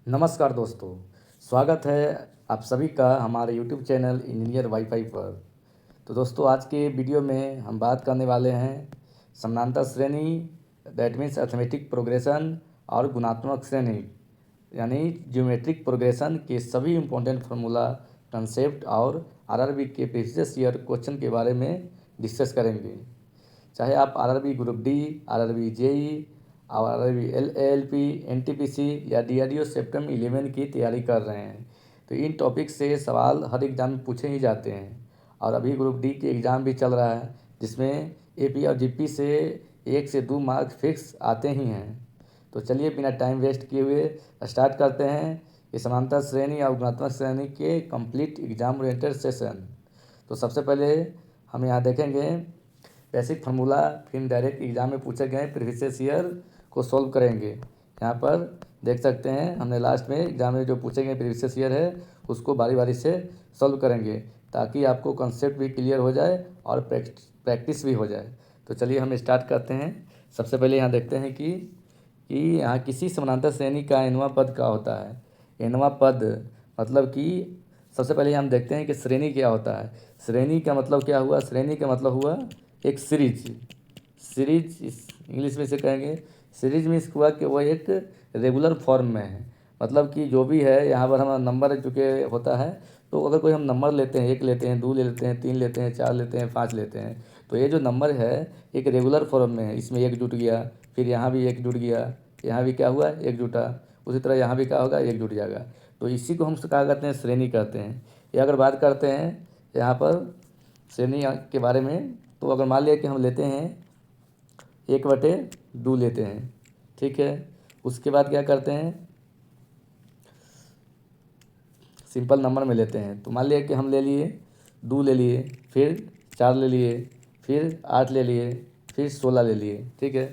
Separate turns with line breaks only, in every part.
नमस्कार दोस्तों, स्वागत है आप सभी का हमारे यूट्यूब चैनल इंजीनियर वाईफाई पर। तो दोस्तों, आज के वीडियो में हम बात करने वाले हैं समानांतर श्रेणी, दैट मीन्स अर्थमेटिक प्रोग्रेशन और गुणात्मक श्रेणी यानी ज्योमेट्रिक प्रोग्रेशन के सभी इम्पोर्टेंट फार्मूला, कंसेप्ट और आरआरबी के प्रीवियस ईयर क्वेश्चन के बारे में डिस्कस करेंगे। चाहे आप RRB group D, RRB JE और आरआरबी एलएलपी, एनटीपीसी या डीआरडीओ सेप्टम 11 की तैयारी कर रहे हैं तो इन टॉपिक से सवाल हर एग्ज़ाम में पूछे ही जाते हैं। और अभी ग्रुप डी के एग्ज़ाम भी चल रहा है जिसमें एपी और जीपी से 1 से 2 मार्क फिक्स आते ही हैं। तो चलिए बिना टाइम वेस्ट किए हुए स्टार्ट करते हैं ये समांतर श्रेणी और गुणात्मक श्रेणी के कंप्लीट एग्जाम ओरिएंटेड सेशन। तो सबसे पहले हम यहाँ देखेंगे बेसिक फार्मूला, फिर डायरेक्ट एग्जाम में पूछे गए प्रीवियस ईयर को सॉल्व करेंगे। यहाँ पर देख सकते हैं हमने लास्ट में एग्जाम में जो पूछे गए प्रीवियस ईयर है उसको बारी बारी से सॉल्व करेंगे ताकि आपको कंसेप्ट भी क्लियर हो जाए और प्रैक्टिस भी हो जाए। तो चलिए हम स्टार्ट करते हैं। सबसे पहले यहाँ देखते हैं कि यहाँ किसी समानांतर श्रेणी का एनवां पद क्या होता है। एनवां पद मतलब कि सबसे पहले हम देखते हैं कि श्रेणी क्या होता है। श्रेणी का मतलब क्या हुआ? श्रेणी का मतलब हुआ एक सीरीज। सीरीज इंग्लिश में इसे कहेंगे सीरीज मीन्स हुआ कि वो एक रेगुलर फॉर्म में है। मतलब कि जो भी है यहाँ पर हमारा नंबर चूँकि होता है तो अगर कोई हम नंबर लेते हैं, 1 लेते हैं, 2 ले लेते हैं, 3 लेते हैं, 4 लेते हैं, 5 लेते हैं, तो ये जो नंबर है एक रेगुलर फॉर्म में है। इसमें 1 जुट गया, फिर यहाँ भी 1 जुट गया, यहाँ भी क्या हुआ 1 जुटा, उसी तरह यहाँ भी क्या होगा 1 जुट जाएगा। तो इसी को हम क्या कहते हैं? श्रेणी कहते हैं। ये अगर बात करते हैं यहाँ पर श्रेणी के बारे में, तो अगर मान लिया कि हम लेते हैं 1/2 लेते हैं, ठीक है। उसके बाद क्या करते हैं? सिंपल नंबर में लेते हैं। तो मान लिया कि हम ले लिए 2 ले लिए, फिर 4 ले लिए, फिर 8 ले लिए, फिर 16 ले लिए, ठीक है।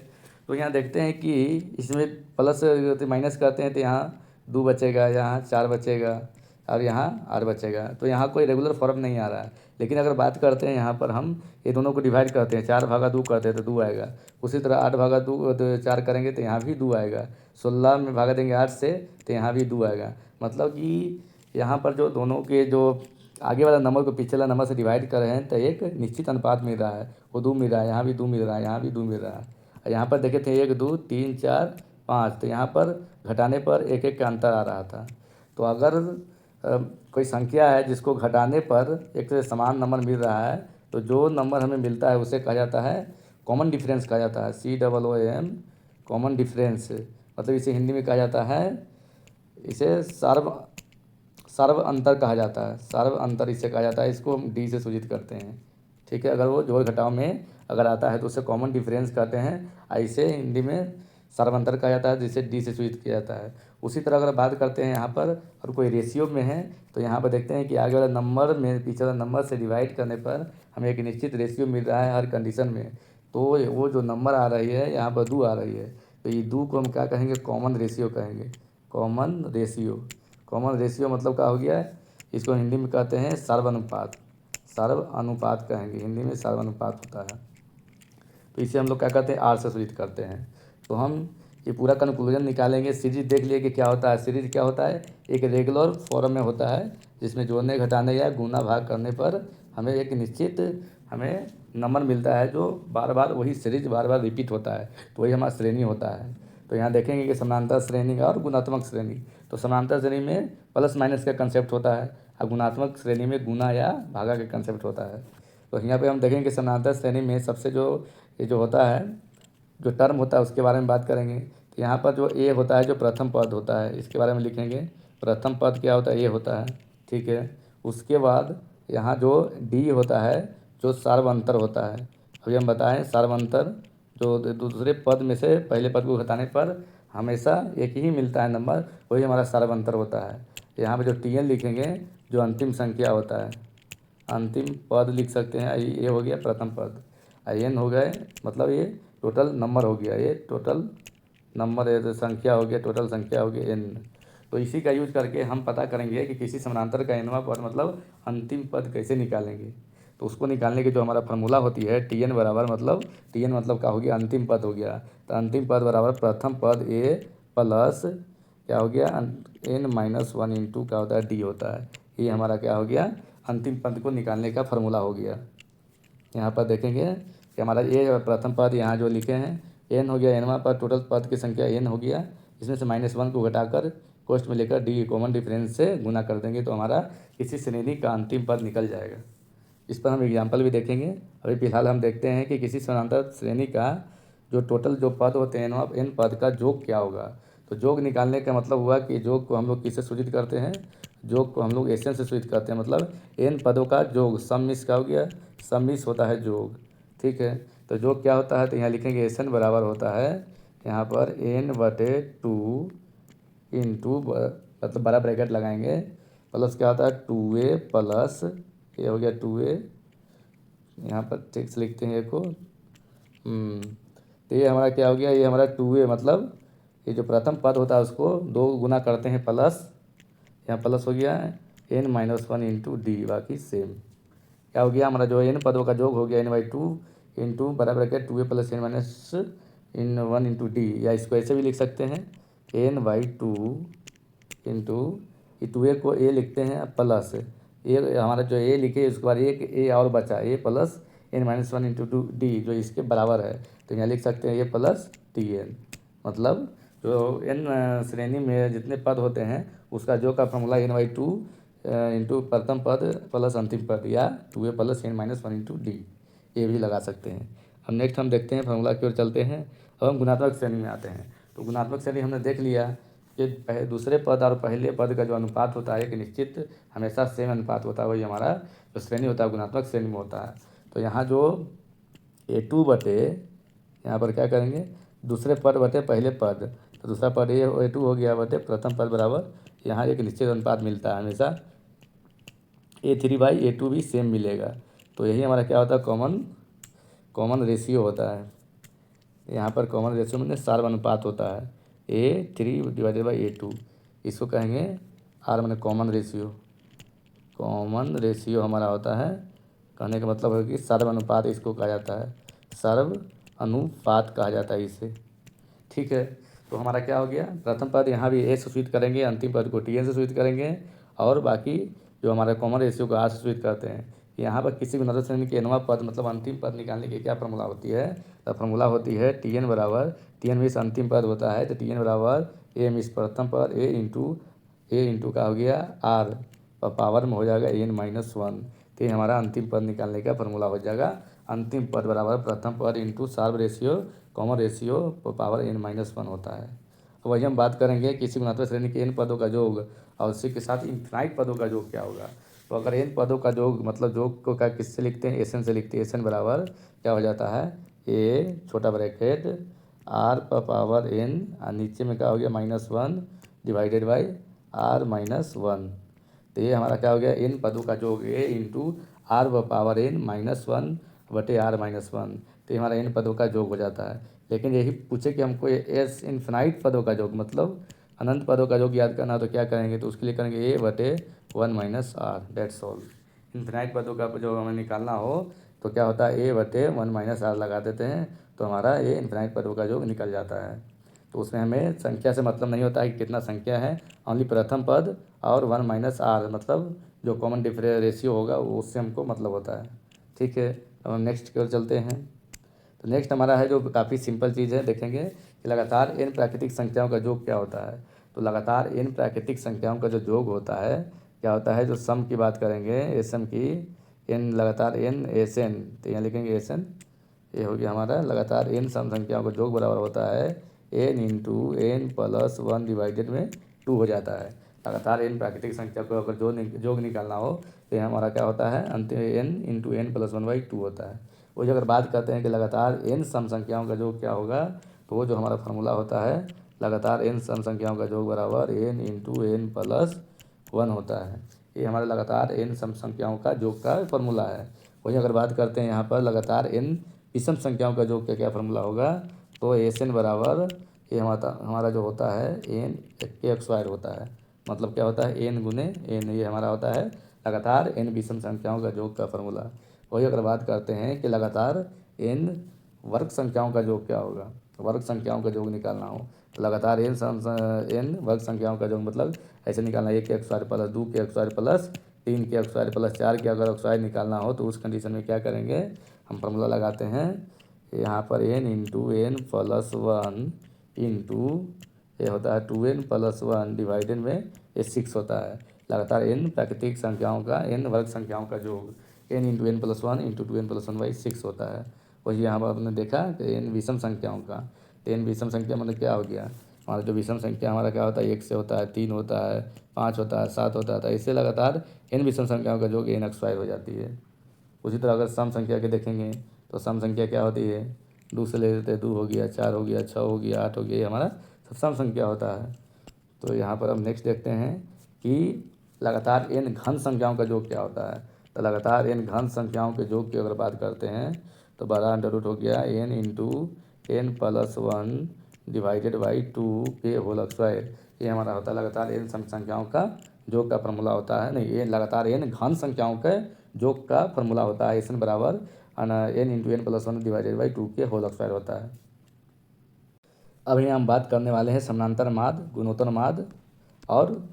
तो यहाँ देखते हैं कि इसमें प्लस माइनस करते हैं तो यहाँ 2 बचेगा, यहाँ 4 बचेगा और यहाँ 8 बचेगा। तो यहाँ कोई रेगुलर फॉर्म नहीं आ रहा है। लेकिन अगर बात करते हैं यहाँ पर हम ये दोनों को डिवाइड करते हैं, 4/2 करते हैं तो 2 आएगा। उसी तरह 8/2 तो 4 करेंगे तो यहाँ भी 2 आएगा। 16 में भागा देंगे 8 से तो यहाँ भी 2 आएगा। मतलब कि यहाँ पर जो दोनों के जो आगे वाला नंबर को पीछे वाला नंबर से डिवाइड कर रहे हैं तो एक निश्चित अनुपात मिल रहा है, वो 2 मिल रहा है, यहाँ भी 2 मिल रहा है, यहाँ भी 2 मिल रहा है। और यहाँ पर देखे थे 1 2 3 4 5, तो यहाँ पर घटाने पर 1 1 का अंतर आ रहा था। तो अगर कोई संख्या है जिसको घटाने पर एक से समान नंबर मिल रहा है तो जो नंबर हमें मिलता है उसे कहा जाता है कॉमन डिफरेंस कहा जाता है। COOM common difference. मतलब इसे हिंदी में कहा जाता है, इसे सर्व अंतर कहा जाता है। सर्व अंतर इसे कहा जाता है। इसको हम डी से सूचित करते हैं, ठीक है। अगर वो जोड़ घटाव में अगर आता है तो उसे कॉमन डिफरेंस कहते हैं और इसे हिंदी में सर्व अंतर कहा जाता है जिसे डी से सूचित किया जाता है। उसी तरह अगर बात करते हैं यहाँ पर और कोई रेशियो में है तो यहाँ पर देखते हैं कि आगे वाला नंबर में पीछे वाला नंबर से डिवाइड करने पर हमें एक निश्चित रेशियो मिल रहा है हर कंडीशन में। तो वो जो नंबर आ रही है यहाँ पर 2 आ रही है, तो ये 2 को हम क्या कहेंगे? कॉमन रेशियो कहेंगे। Common ratio. कॉमन रेशियो मतलब क्या हो गया है? इसको हिंदी में कहते हैं सर्वानुपात। सर्वानुपात कहेंगे, हिंदी में सर्वानुपात होता है। तो इसे हम लोग क्या करते हैं? आर से सूचित करते हैं। तो हम ये पूरा कंक्लूजन निकालेंगे। सीरीज देख लिए कि क्या होता है। सीरीज क्या होता है? एक रेगुलर फॉर्म में होता है जिसमें जोड़ने घटाने या गुना भाग करने पर हमें एक निश्चित हमें नंबर मिलता है जो बार बार वही सीरीज बार बार रिपीट होता है, तो वही हमारा श्रेणी होता है। तो यहाँ देखेंगे कि समानांतर श्रेणी और गुणात्मक श्रेणी। तो समानांतर श्रेणी में प्लस माइनस का कंसेप्ट होता है और गुणात्मक श्रेणी में गुना या भागा का कंसेप्ट होता है। तो यहाँ पे हम देखेंगे कि समानांतर श्रेणी में सबसे जो ये जो होता है, जो टर्म होता है उसके बारे में बात करेंगे। तो यहाँ पर जो ए होता है, जो प्रथम पद होता है, इसके बारे में लिखेंगे। प्रथम पद क्या होता है? ए होता है, ठीक है। उसके बाद यहाँ जो डी होता है जो सार्वअंतर होता है। अभी हम बताएं सार्वअंतर जो दूसरे पद में से पहले पद को घटाने पर हमेशा एक ही मिलता है नंबर, वही हमारा सार्वअंतर होता है। यहाँ पे जो TN लिखेंगे जो अंतिम संख्या होता है, अंतिम पद लिख सकते हैं। ये हो गया प्रथम पद, IN हो गए मतलब ये टोटल नंबर हो गया, ये टोटल नंबर है तो संख्या हो गया, टोटल संख्या हो गया N। तो इसी का यूज करके हम पता करेंगे कि किसी समानांतर का nवां पद मतलब अंतिम पद कैसे निकालेंगे। तो उसको निकालने की जो हमारा फार्मूला होती है TN बराबर मतलब TN मतलब क्या हो गया? अंतिम पद हो गया। तो अंतिम पद बराबर प्रथम पद A प्लस क्या हो गया, n-1 इंटू क्या होता है डी होता है। ये हमारा क्या हो गया, अंतिम पद को निकालने का फॉर्मूला हो गया। यहाँ पर देखेंगे कि हमारा ये प्रथम पद यहाँ जो लिखे हैं n हो गया, nवां पद टोटल पद की संख्या n हो गया, इसमें से -1 को घटाकर कोष्ठ में लेकर डी कॉमन डिफरेंस से गुना कर देंगे तो हमारा किसी श्रेणी का अंतिम पद निकल जाएगा। इस पर हम एग्जाम्पल भी देखेंगे। अभी फिलहाल हम देखते हैं कि किसी समानांतर श्रेणी का जो टोटल जो पद होते हैं n पद का योग क्या होगा। तो योग निकालने का मतलब हुआ कि योग को हम लोग किससे सूचित करते हैं, योग को हम लोग एन से सूचित करते हैं, मतलब n पदों का योग सम्मिश्र क्या हो गया, सम्मिश्र होता है योग। ठीक है, तो योग क्या होता है, तो यहाँ लिखेंगे एन बराबर होता है यहाँ पर n/2 इंटू मतलब बड़ा ब्रैकेट लगाएंगे, प्लस क्या होता है 2a प्लस ये हो गया 2a, यहाँ पर ठीक से लिखते हैं को तो ये हमारा क्या हो गया, ये हमारा 2a मतलब ये जो प्रथम पद होता है उसको 2 गुना करते हैं प्लस, यहाँ प्लस हो गया n-1 इंटू डी, बाकी सेम क्या हो गया हमारा जो n पदों का योग हो गया n/2 इंटू बड़ा bracket 2a plus n-1 into D, या इसको ऐसे भी लिख सकते हैं n/2 इंटू 2a को a लिखते हैं प्लस ये हमारा जो a लिखे उसके बाद एक a और बचा a plus n-1 into D जो इसके बराबर है, तो यहाँ लिख सकते हैं a प्लस tn, मतलब जो n श्रेणी में जितने पद होते हैं उसका जो का फॉर्मूला n/2 इंटू प्रथम पद प्लस अंतिम पद या 2a plus n-1 into D, ये भी लगा सकते हैं। हम नेक्स्ट हम देखते हैं फॉर्मूला की ओर चलते हैं। अब हम गुणात्मक श्रेणी में आते हैं। तो गुणात्मक श्रेणी हमने देख लिया कि दूसरे पद और पहले पद का जो अनुपात होता है कि निश्चित हमेशा सेम अनुपात होता है, वही हमारा जो श्रेणी होता है गुणात्मक श्रेणी में होता है। तो यहाँ जो a2 बटे यहाँ पर क्या करेंगे, दूसरे पद बटे पहले पद, तो दूसरा पद a2 हो गया बटे प्रथम पद बराबर यहाँ एक निश्चित अनुपात मिलता है, हमेशा a3/a2 भी सेम मिलेगा। तो यही हमारा क्या होता है, कॉमन रेशियो होता है। यहाँ पर कॉमन रेशियो में सार्व अनुपात होता है a3/a2, इसको कहेंगे r मैंने कॉमन रेशियो हमारा होता है। कहने का मतलब है कि सर्व अनुपात इसको कहा जाता है, सर्व अनुपात कहा जाता है इसे। ठीक है, तो हमारा क्या हो गया, प्रथम पद यहाँ भी a से सूचित करेंगे, अंतिम पद को tn से सूचित करेंगे, और बाकी जो हमारे कॉमन रेशियो को r से सूचित करते हैं। यहाँ पर किसी भी गुणात्मक श्रेणी के nवां पद मतलब अंतिम पद निकालने की क्या फॉर्मूला होती है, तो फॉर्मूला होती है tn बराबर, tn भी अंतिम पद होता है, तो tn बराबर a मिस प्रथम पद a इंटू का हो गया r पावर में हो जाएगा n-1, तो ये हमारा अंतिम पद निकालने का फॉर्मूला हो जाएगा। अंतिम पद बराबर प्रथम पद इंटू सार्व ratio common ratio power n-1 होता है। तो वही हम बात करेंगे किसी गुणात्मक श्रेणी के n पदों का योग और उसी के साथ इनफाइनाइट पदों का योग क्या होगा। तो अगर n पदों का योग मतलब योग को क्या किससे लिखते हैं, एन से लिखते हैं। एन बराबर क्या हो जाता है, a छोटा ब्रैकेट r पावर n और नीचे में क्या हो गया -1 डिवाइडेड बाई r-1, तो ये हमारा क्या हो गया, n पदों का योग a into r power n-1 बटे r-1, तो ये हमारा n पदों का योग हो जाता है। लेकिन यही पूछे कि हमको एस इन्फिनाइट पदों का योग मतलब अनंत पदों का योग याद करना, तो क्या करेंगे, तो उसके लिए करेंगे a बटे 1 - r, डेट्स ऑल। इन्फिनाइट पदों का जो हमें निकालना हो तो क्या होता है a बटे 1 - r लगा देते हैं, तो हमारा ये इन्फिनाइट पदों का योग निकल जाता है। तो उसमें हमें संख्या से मतलब नहीं होता है कि कितना संख्या है, ओनली प्रथम पद और 1 - r मतलब जो कॉमन डिफरेंस रेशियो होगा वो उससे हमको मतलब होता है। ठीक है, अब हम नेक्स्ट की ओर चलते हैं। तो नेक्स्ट हमारा है जो काफ़ी सिंपल चीज़ है, देखेंगे कि लगातार n प्राकृतिक संख्याओं का योग क्या होता है। तो लगातार n प्राकृतिक संख्याओं का जो योग होता है क्या होता है, जो सम की बात करेंगे एसम की, n लगातार n एसएन, तो यहाँ लिखेंगे एसएन, ये हो गया हमारा लगातार n सम संख्याओं का योग बराबर होता है n into n plus 1 divided में 2 हो जाता है। लगातार n प्राकृतिक संख्या को अगर योग निकालना हो तो ये हमारा क्या होता है, अंत n इंटू n प्लस 1/2 होता है। वही अगर बात करते हैं कि लगातार n सम संख्याओं का योग क्या होगा, तो वो जो हमारा फार्मूला होता है लगातार n सम संख्याओं का योग बराबर n इंटू n प्लस 1 होता है। ये हमारा लगातार n सम संख्याओं का योग का फॉर्मूला है। वही अगर बात करते हैं यहाँ पर लगातार n विषम संख्याओं का योग का क्या फॉर्मूला होगा, तो एस एन बराबर ये हमारा जो होता है n के स्क्वायर होता है, मतलब क्या होता है n गुने n, ये हमारा होता है लगातार n विषम संख्याओं का योग का फॉर्मूला। वही अगर बात करते हैं कि लगातार n वर्ग संख्याओं का योग क्या होगा, वर्ग संख्याओं का योग निकालना हो तो लगातार n वर्ग संख्याओं का योग मतलब ऐसे निकालना, 1 के स्क्वायर प्लस 2 के स्क्वायर प्लस 3 के स्क्वायर प्लस 4 के अगर स्क्वायर निकालना हो तो उस कंडीशन में क्या करेंगे, हम फॉर्मूला लगाते हैं यहाँ पर n into n plus 1 into ये होता है 2n प्लस 1 डिवाइडेड में ये 6 होता है। लगातार n प्राकृतिक संख्याओं का n वर्ग संख्याओं का योग n into n plus 1 into 2n plus 1 by 6 होता है। वही यहाँ पर आपने देखा कि n विषम संख्याओं का, तो n विषम संख्या मतलब क्या हो गया, हमारा जो विषम संख्या हमारा क्या होता है, 1 से होता है, 3 होता है, 5 होता है, 7 होता है, तो इससे लगातार n विषम संख्याओं का योग n स्क्वायर हो जाती है। उसी तरह अगर सम संख्या के देखेंगे तो सम संख्या क्या होती है, 2 से ले लेते हैं, 2 हो गया, 4 हो गया, 6 हो गया, 8 हो गया, ये हमारा सब सम संख्या होता है। तो यहाँ पर हम नेक्स्ट देखते हैं कि लगातार n घन संख्याओं का योग क्या होता है। तो लगातार n घन संख्याओं के योग की अगर बात करते हैं तो बड़ा अंडर रूट हो गया n into n plus 1 divided by 2 के होल स्क्वायर, ये हमारा होता है लगातार n संख्याओं का योग का फार्मूला होता है। नहीं, ये लगातार n घन संख्याओं के योग का फार्मूला होता है। n बराबर n into n plus 1 divided by 2 के होल स्क्वायर होता है। अब यहाँ हम बात करने वाले हैं समानांतर माध्य, गुणोत्तर माध्य और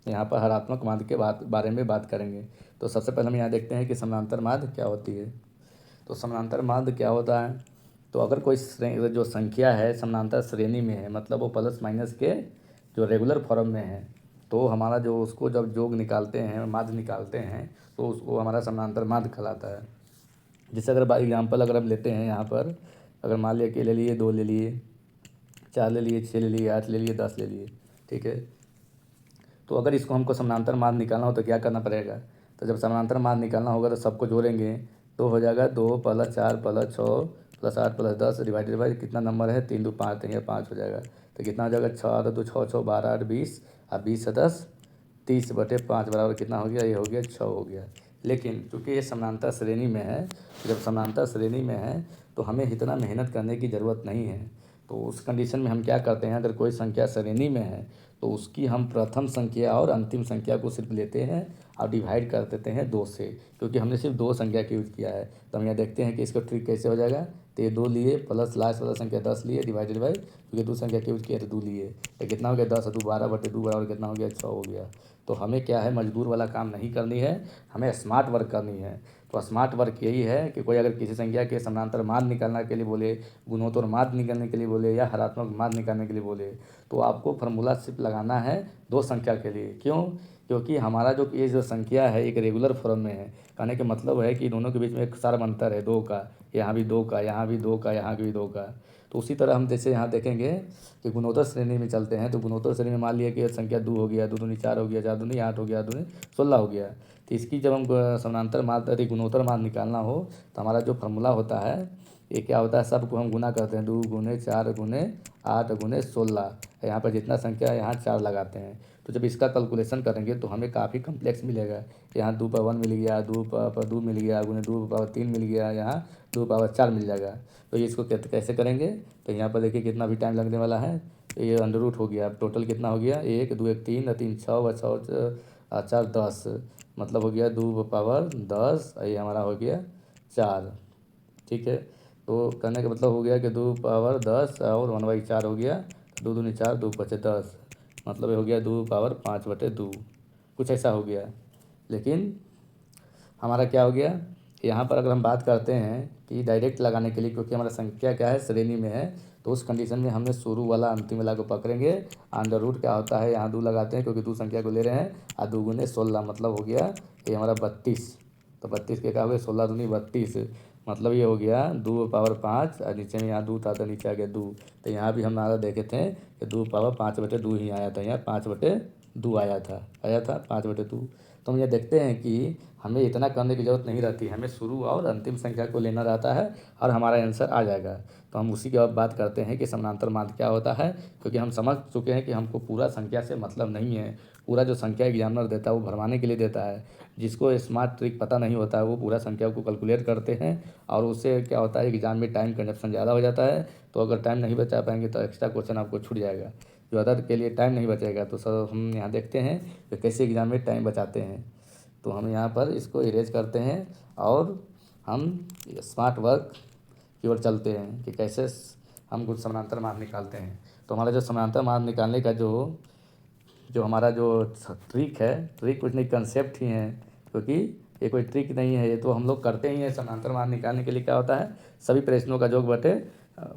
यहाँ पर हरात्मक माध्य के बारे में बात करेंगे। तो सबसे पहले हम यहाँ देखते हैं कि समानांतर माध्य क्या होती है। तो समानांतर माध्य क्या होता है, तो अगर कोई जो संख्या है समानांतर श्रेणी में है, मतलब वो प्लस माइनस के जो रेगुलर फॉर्म में है, तो हमारा जो उसको जब योग निकालते हैं, माध्य निकालते हैं, तो उसको हमारा समानांतर माध्य कहलाता है। जैसे अगर एग्जाम्पल अगर हम लेते हैं यहाँ पर, अगर मान लिया कि ले लिए 2 ले लिए, 4 ले लिए, 6 ले लिए, 8 ले लिए, 10 ले लिए, ठीक है। तो अगर इसको हमको समानांतर माध्य निकालना हो तो क्या करना पड़ेगा, तो जब समानांतर माध्य निकालना होगा तो सबको जोड़ेंगे तो हो जाएगा 2 plus 4 plus 6 plus 8 plus 10 divided by कितना नंबर है, 3 2 5, तो यहाँ 5 हो जाएगा। तो कितना हो जाएगा, 6 तो 6 6 12 8 20 और 20 से 10 30/5 बराबर कितना हो गया, ये हो गया 6 हो गया। लेकिन चूँकि ये समानांतर श्रेणी में है, जब समानांतर श्रेणी में है तो हमें इतना मेहनत करने की ज़रूरत नहीं है। तो उस कंडीशन में हम क्या करते हैं, अगर कोई संख्या श्रेणी में है तो उसकी हम प्रथम संख्या और अंतिम संख्या को सिर्फ लेते हैं और डिवाइड कर देते हैं 2 से, क्योंकि हमने सिर्फ 2 संख्या का यूज किया है। तो हम यहाँ देखते हैं कि इसको ट्रिक कैसे हो जाएगा। तो ये 2 लिए प्लस लास्ट वाला संख्या 10 लिए डिवाइडेड बाई, क्योंकि 2 संख्या का यूज किया तो 2 लिए, तो कितना हो गया 10 और 2 12/2 बराबर कितना हो गया 6 हो गया। तो हमें क्या है, मजदूर वाला काम नहीं करनी है, हमें स्मार्ट वर्क करनी है। तो स्मार्ट वर्क यही है कि कोई अगर किसी संख्या के समानांतर माध्य निकालने के लिए बोले, गुणोत्तर माध्य निकालने के लिए बोले या हरात्मक माध्य निकालने के लिए बोले, तो आपको फार्मूला सिर्फ लगाना है 2 संख्या के लिए। क्यों, क्योंकि हमारा जो ये जो संख्या है एक रेगुलर फॉर्म में है। कहने का मतलब है कि दोनों के बीच में एक सार्वम अंतर है 2 का, यहाँ भी 2 का, यहाँ भी 2 का, यहाँ भी 2 का। तो उसी तरह हम जैसे यहाँ देखेंगे कि गुणोत्तर श्रेणी में चलते हैं, तो गुणोत्तर श्रेणी में मान लिया कि संख्या 2 हो गया, 2 दूनी 4 हो गया, 4 दूनी 8 हो गया, 2 दूनी 16 हो गया। तो इसकी जब हम समानांतर माध्य गुणोत्तर माध्य निकालना हो तो हमारा जो फार्मूला होता है ये क्या होता है, सबको हम गुना करते हैं, 2 गुने 4 गुने 8 गुने 16, यहाँ पर जितना संख्या है यहाँ 4 लगाते हैं। तो जब इसका कैलकुलेशन करेंगे तो हमें काफ़ी कम्प्लेक्स मिलेगा। यहाँ 2 पावर 1 मिल गया, 2 पावर 2 मिल गया, गुने 2 पावर 3 मिल गया, यहाँ 2 पावर 4 मिल जाएगा। तो ये इसको कैसे करेंगे, तो यहाँ पर देखिए कितना भी टाइम लगने वाला है। तो ये अंडर रूट हो गया, टोटल कितना हो गया, 1 2 1 3 3 6 और 4 10, मतलब हो गया 2 पावर 10, ये हमारा हो गया 4, ठीक है। तो कहने का मतलब हो गया कि 2 पावर 10 और 1/4 हो गया, 2 दूनी 4 2 बचे 10, मतलब ये हो गया 2 पावर 5/2, कुछ ऐसा हो गया। लेकिन हमारा क्या हो गया, यहाँ पर अगर हम बात करते हैं कि डायरेक्ट लगाने के लिए, क्योंकि हमारा संख्या क्या है श्रेणी में है, तो उस कंडीशन में हमने शुरू वाला अंतिम वाला को पकड़ेंगे। अंडर रूट क्या होता है, यहाँ 2 लगाते हैं क्योंकि 2 संख्या को ले रहे हैं, और 2 गुने 16 मतलब हो गया ये हमारा 32। तो 32 के क्या हो गया, 16 दूनी 32, मतलब ये हो गया 2 पावर 5 और नीचे में यहाँ 2 था तो नीचे आ गया 2। तो यहाँ भी हम हमारा देखे थे कि 2 पावर 5/2 ही आया था, यहाँ 5/2 आया था 5/2। तो हम ये देखते हैं कि हमें इतना करने की ज़रूरत नहीं रहती, हमें शुरू और अंतिम संख्या को लेना रहता है और हमारा आंसर आ जाएगा। तो हम उसी की अब बात करते हैं कि समानांतर माध्य क्या होता है, क्योंकि हम समझ चुके हैं कि हमको पूरा संख्या से मतलब नहीं है। पूरा जो संख्या एग्जामिनर देता है वो भरवाने के लिए देता है। जिसको स्मार्ट ट्रिक पता नहीं होता है वो पूरा संख्या को कैलकुलेट करते हैं, और उससे क्या होता है एग्जाम में टाइम कंजप्शन ज़्यादा हो जाता है। तो अगर टाइम नहीं बचा पाएंगे तो एक्स्ट्रा क्वेश्चन आपको छूट जाएगा। जो अदर के लिए टाइम नहीं बचेगा, तो सर हम यहाँ देखते हैं कि कैसे एग्जाम में टाइम बचाते हैं। तो हम यहाँ पर इसको इरेज करते हैं और हम स्मार्ट वर्क की ओर चलते हैं कि कैसे हम कुछ समानांतर मार्ग निकालते हैं। तो हमारा जो समानांतर मार्ग निकालने का जो जो हमारा जो ट्रिक है, ट्रिक कुछ नहीं कंसेप्ट ही है, क्योंकि ये कोई ट्रिक नहीं है, ये तो हम लोग करते ही हैं। समानांतर मार्ग निकालने के लिए क्या होता है, सभी प्रश्नों का योग बटे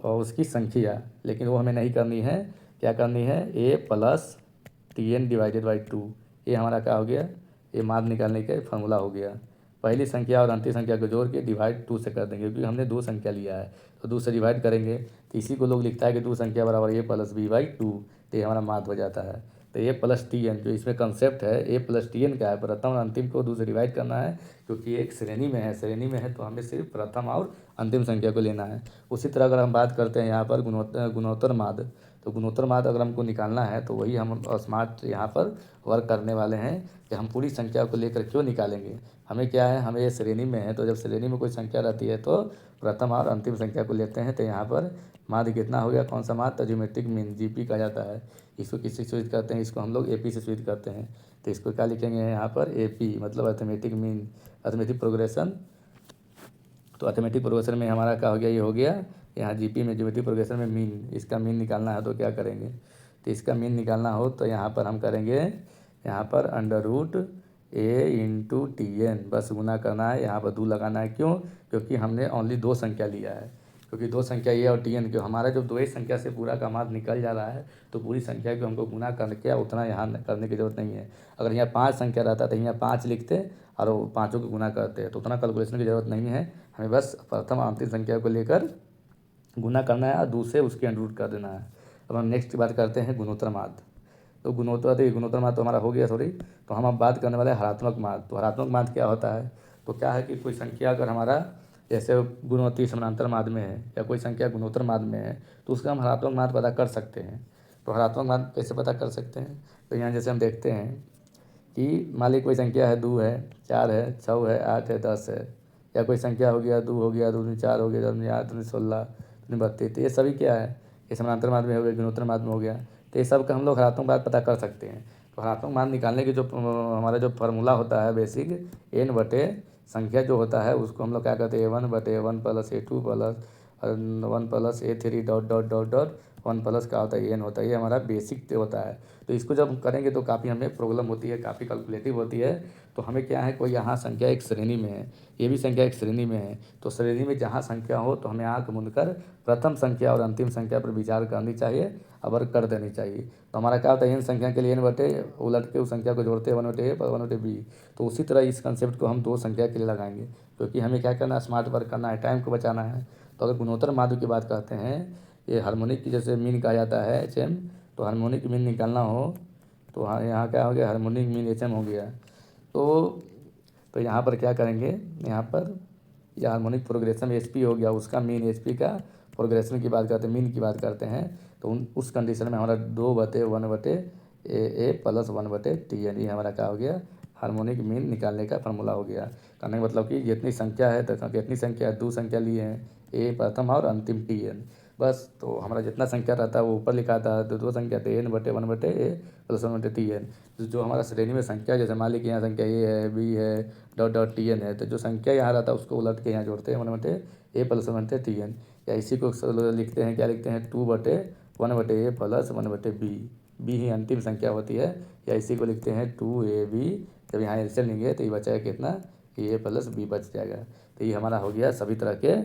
और उसकी संख्या, लेकिन वो हमें नहीं करनी है। क्या करनी है, a plus t n divided by 2। ये हमारा क्या हो गया, ये मार्ग निकालने का फार्मूला हो गया। पहली संख्या और अंतिम संख्या को जोड़ के डिवाइड 2 से कर देंगे, क्योंकि हमने 2 संख्या लिया है तो 2 से डिवाइड करेंगे। तो इसी को लोग लिखता है कि 2 संख्या बराबर ए प्लस बी बाई 2। तो ये हमारा मार्ग हो जाता है। तो ए प्लस टी एन जो इसमें कंसेप्ट है, ए प्लस टी एन क्या है, प्रथम और अंतिम को 2 से डिवाइड करना है, क्योंकि एक श्रेणी में है। श्रेणी में है तो हमें सिर्फ प्रथम और अंतिम संख्या को लेना है। उसी तरह अगर हम बात करते हैं यहाँ पर गुणोत्तर माध्य, तो गुणोत्तर माध्य अगर हमको निकालना है तो वही हम स्मार्ट यहाँ पर वर्क करने वाले हैं कि हम पूरी संख्या को लेकर क्यों निकालेंगे। हमें क्या है, हमें ये श्रेणी में है, तो जब श्रेणी में कोई संख्या रहती है तो प्रथम और अंतिम संख्या को लेते हैं। तो यहाँ पर माध्य कितना हो गया, कौन सा माध्य, तो ज्योमेट्रिक मीन जीपी कहा जाता है। इसको किससे सूचित करते हैं, इसको हम लोग एपी से सूचित करते हैं। तो इसको क्या लिखेंगे यहाँ पर, एपी मतलब अर्थमेटिक मीन, अर्थमेटिक प्रोग्रेशन। तो अर्थमेटिक प्रोग्रेशन में हमारा क्या हो गया, ये हो गया। यहाँ जीपी में ज्योमेट्रिक प्रोग्रेशन में मीन, इसका मीन निकालना है तो क्या करेंगे, तो इसका मीन निकालना हो तो यहाँ पर हम करेंगे, यहाँ पर अंडर रूट ए इंटू टी एन, बस गुना करना है। यहाँ पर 2 लगाना है, क्यों, क्योंकि हमने ओनली 2 संख्या लिया है। क्योंकि 2 संख्या ए और टी एन, क्यों हमारा जब 2 ही संख्या से पूरा का माध्य निकल जा रहा है तो पूरी संख्या को हमको गुना करके उतना यहाँ करने की ज़रूरत नहीं है। अगर यहाँ 5 संख्या रहता तो यहाँ 5 लिखते और वो पाँचों को गुना करते, तो उतना कैलकुलेशन की ज़रूरत नहीं है। हमें बस प्रथम और अंतिम संख्या को लेकर गुना करना है और दूसरे उसके अंडर रूट कर देना है। अब हम नेक्स्ट बात करते हैं गुणोत्तर माध्य। तो गुणोत्तर माध्य तो हमारा हो गया, सॉरी। तो हम अब बात करने वाले हैं हरात्मक माध्य। तो हरात्मक माध्य क्या होता है, तो क्या है कि कोई संख्या अगर हमारा जैसे गुणोत्तरी समानांतर माध्य में है या कोई संख्या गुणोत्तर माध्य में है तो उसका हम हरात्मक माध्य पता कर सकते हैं। तो हरात्मक माध्य कैसे पता कर सकते हैं, तो यहाँ जैसे हम देखते हैं कि मान ली कोई संख्या है 2 है, 4 है, 6 है, 8 है, 10 है, या कोई संख्या हो गया 2 हो गया, 2 4 हो गया, 2 8 2 16 2 32, तो ये सभी क्या है, ये समानांतर माध्य में हो गया, गुणोत्तर माध्य में हो गया। तो ये सब का हम लोग हरात्मक माध्य पता कर सकते हैं। तो हरात्मक माध्य निकालने की जो हमारा जो फार्मूला होता है बेसिक, एन बटे संख्या जो होता है उसको हम लोग क्या कहते हैं, A1 बटे A1 plus A2 plus 1 plus A3 dot dot dot dot 1 plus का होता है एन होता है। ये हमारा बेसिक होता है। तो इसको जब हम करेंगे तो काफ़ी हमें प्रॉब्लम होती है, काफ़ी कैलकुलेटिव होती है। तो हमें क्या है, कोई यहाँ संख्या एक श्रेणी में है, ये भी संख्या एक श्रेणी में है, तो श्रेणी में जहाँ संख्या हो तो हमें आँख मूंद कर प्रथम संख्या और अंतिम संख्या पर विचार करनी चाहिए, अबर कर देनी चाहिए। तो हमारा क्या होता है, एन संख्या के लिए एन बटे उलट के उस संख्या को जोड़ते हैं 1 बटे ए 1 बटे बी। तो उसी तरह इस कंसेप्ट को हम 2 संख्या के लिए लगाएंगे, क्योंकि हमें क्या करना है, स्मार्ट वर्क करना है, टाइम को बचाना है। तो अगर गुणोत्तर माध्य की बात करते हैं, ये हार्मोनिक की जैसे मीन कहा जाता है HM, तो हार्मोनिक मीन निकालना हो तो हाँ यहाँ क्या हो गया, हार्मोनिक मीन HM हो गया। तो यहाँ पर क्या करेंगे, यहाँ पर यह हार्मोनिक प्रोग्रेशन SP हो गया, उसका मीन SP का प्रोग्रेशन की बात करते हैं, मीन की बात करते हैं। तो उस कंडीशन में हमारा 2 बटे 1 बटे ए प्लस 1 बटे टी एन, ये हमारा क्या हो गया, हार्मोनिक मीन निकालने का फार्मूला हो गया। कहने का मतलब कि जितनी संख्या है तो कितनी संख्या है, 2 संख्या लिए हैं, ए प्रथम और अंतिम टी एन, बस। तो हमारा जितना संख्या रहता है वो ऊपर लिखा था, तो 2 संख्या थे, एन बटे 1 बटे ए प्लस 1 बटे टी एन। जो हमारा श्रेणी में संख्या, जैसे मान ली कि यहाँ संख्या ए है, बी है, डॉट डॉट टी एन है, तो जो संख्या यहाँ रहता है उसको उलट के यहाँ जोड़ते हैं 1 बटे ए प्लस 1 बटे टी एन। या इसी को लिखते हैं, क्या लिखते हैं, 2 बटे 1 बटे ए प्लस 1 बटे बी, बी ही अंतिम संख्या होती है। या इसी को लिखते हैं 2AB, जब यहाँ एलसीएम लेंगे तो ये बचाएगा कितना, ए प्लस बी बच जाएगा। तो ये हमारा हो गया सभी तरह के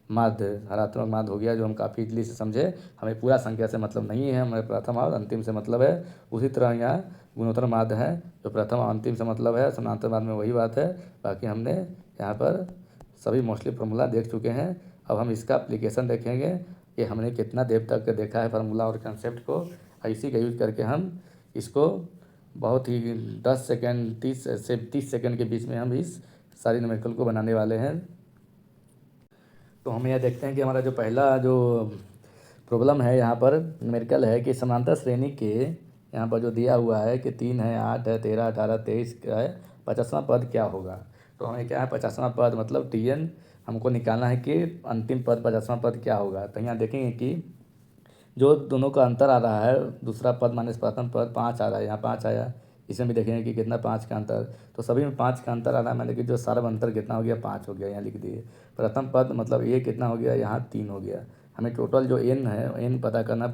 माध्य, हरात्मक माध्य हो गया, जो हम काफ़ी इजली से समझे। हमें पूरा संख्या से मतलब नहीं है, हमें प्रथम और अंतिम से मतलब है। उसी तरह यहाँ गुणोत्तर माध्य है, जो प्रथम और अंतिम से मतलब है। समानांतर माध्य में वही बात है। बाकी हमने यहाँ पर सभी मोस्टली फार्मूला देख चुके हैं। अब हम इसका एप्लीकेशन देखेंगे कि हमने कितना देर तक देखा है फार्मूला और कंसेप्ट को। इसी का यूज करके हम इसको बहुत ही 10 सेकेंड 30 से 30 सेकेंड के बीच में हम इस सारी न्यूमेरिकल को बनाने वाले हैं। तो हम यह देखते हैं कि हमारा जो पहला जो प्रॉब्लम है यहाँ पर न्यूमेरिकल है कि समांतर श्रेणी के यहाँ पर जो दिया हुआ है कि 3 है, 8 है, 13, 18, 23 का है, 50वां पद क्या होगा। तो हमें क्या है, 50वां पद मतलब TN हमको निकालना है कि अंतिम पद 50वां पद क्या होगा। तो यहाँ देखेंगे कि जो दोनों का अंतर आ रहा है, दूसरा पद माइनस प्रथम पद 5 आ रहा है, यहाँ 5 आया, इसमें भी देखेंगे कि कितना 5 का अंतर। तो सभी में 5 का अंतर आ रहा है, मैंने कि जो सारा अंतर कितना हो गया, 5 हो गया, यहाँ लिख दिए। प्रथम पद मतलब ये कितना हो गया, यहाँ 3 हो गया, हमें टोटल जो n है n पता करना है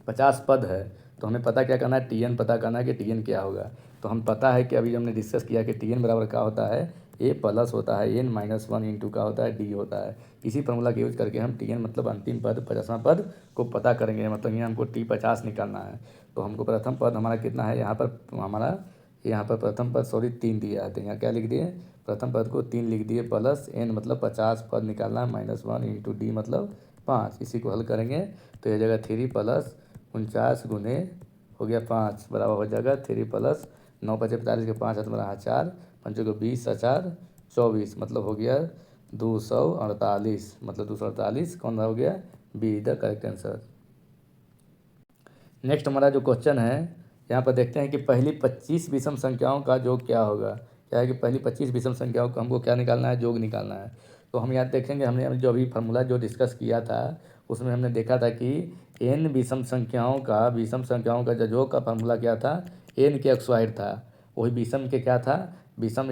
50 पद है। तो हमें पता क्या करना है, Tn पता करना है कि Tn क्या होगा। तो हम पता है कि अभी हमने डिस्कस किया कि Tn बराबर क्या होता है, a प्लस होता है n-1 इंटू का होता है d होता है। इसी फॉर्मूला का यूज करके हम Tn मतलब अंतिम पद 50वां पद को पता करेंगे। मतलब यहाँ हमको T50 निकालना है। तो हमको प्रथम पद हमारा कितना है, यहाँ पर प्रथम पद 3 दिया है। तो यहाँ क्या लिख दिए, प्रथम पद को 3 लिख दिए, प्लस n मतलब 50 पद निकालना है, -1 इंटू डी मतलब 5। इसी को हल करेंगे तो यह जगह 3 प्लस 49 गुने हो गया 5 बराबर हो जाएगा 3 प्लस 9 × 5 = 45 के 5 हाथ में रहा 4, 5 को 20 और 4 24 मतलब हो गया 248। मतलब 248 कौन हो गया, be the correct answer. Next हमारा जो क्वेश्चन है, यहाँ पर देखते हैं कि पहली 25 विषम संख्याओं का योग क्या होगा। क्या है कि पहली 25 विषम संख्याओं का हमको क्या निकालना है, योग निकालना है। तो हम यहाँ देखेंगे, हमने जो अभी फार्मूला जो डिस्कस किया था उसमें हमने देखा था कि n विषम संख्याओं का जो योग का फार्मूला क्या था, n के स्क्वायर था। वही विषम के क्या था, विषम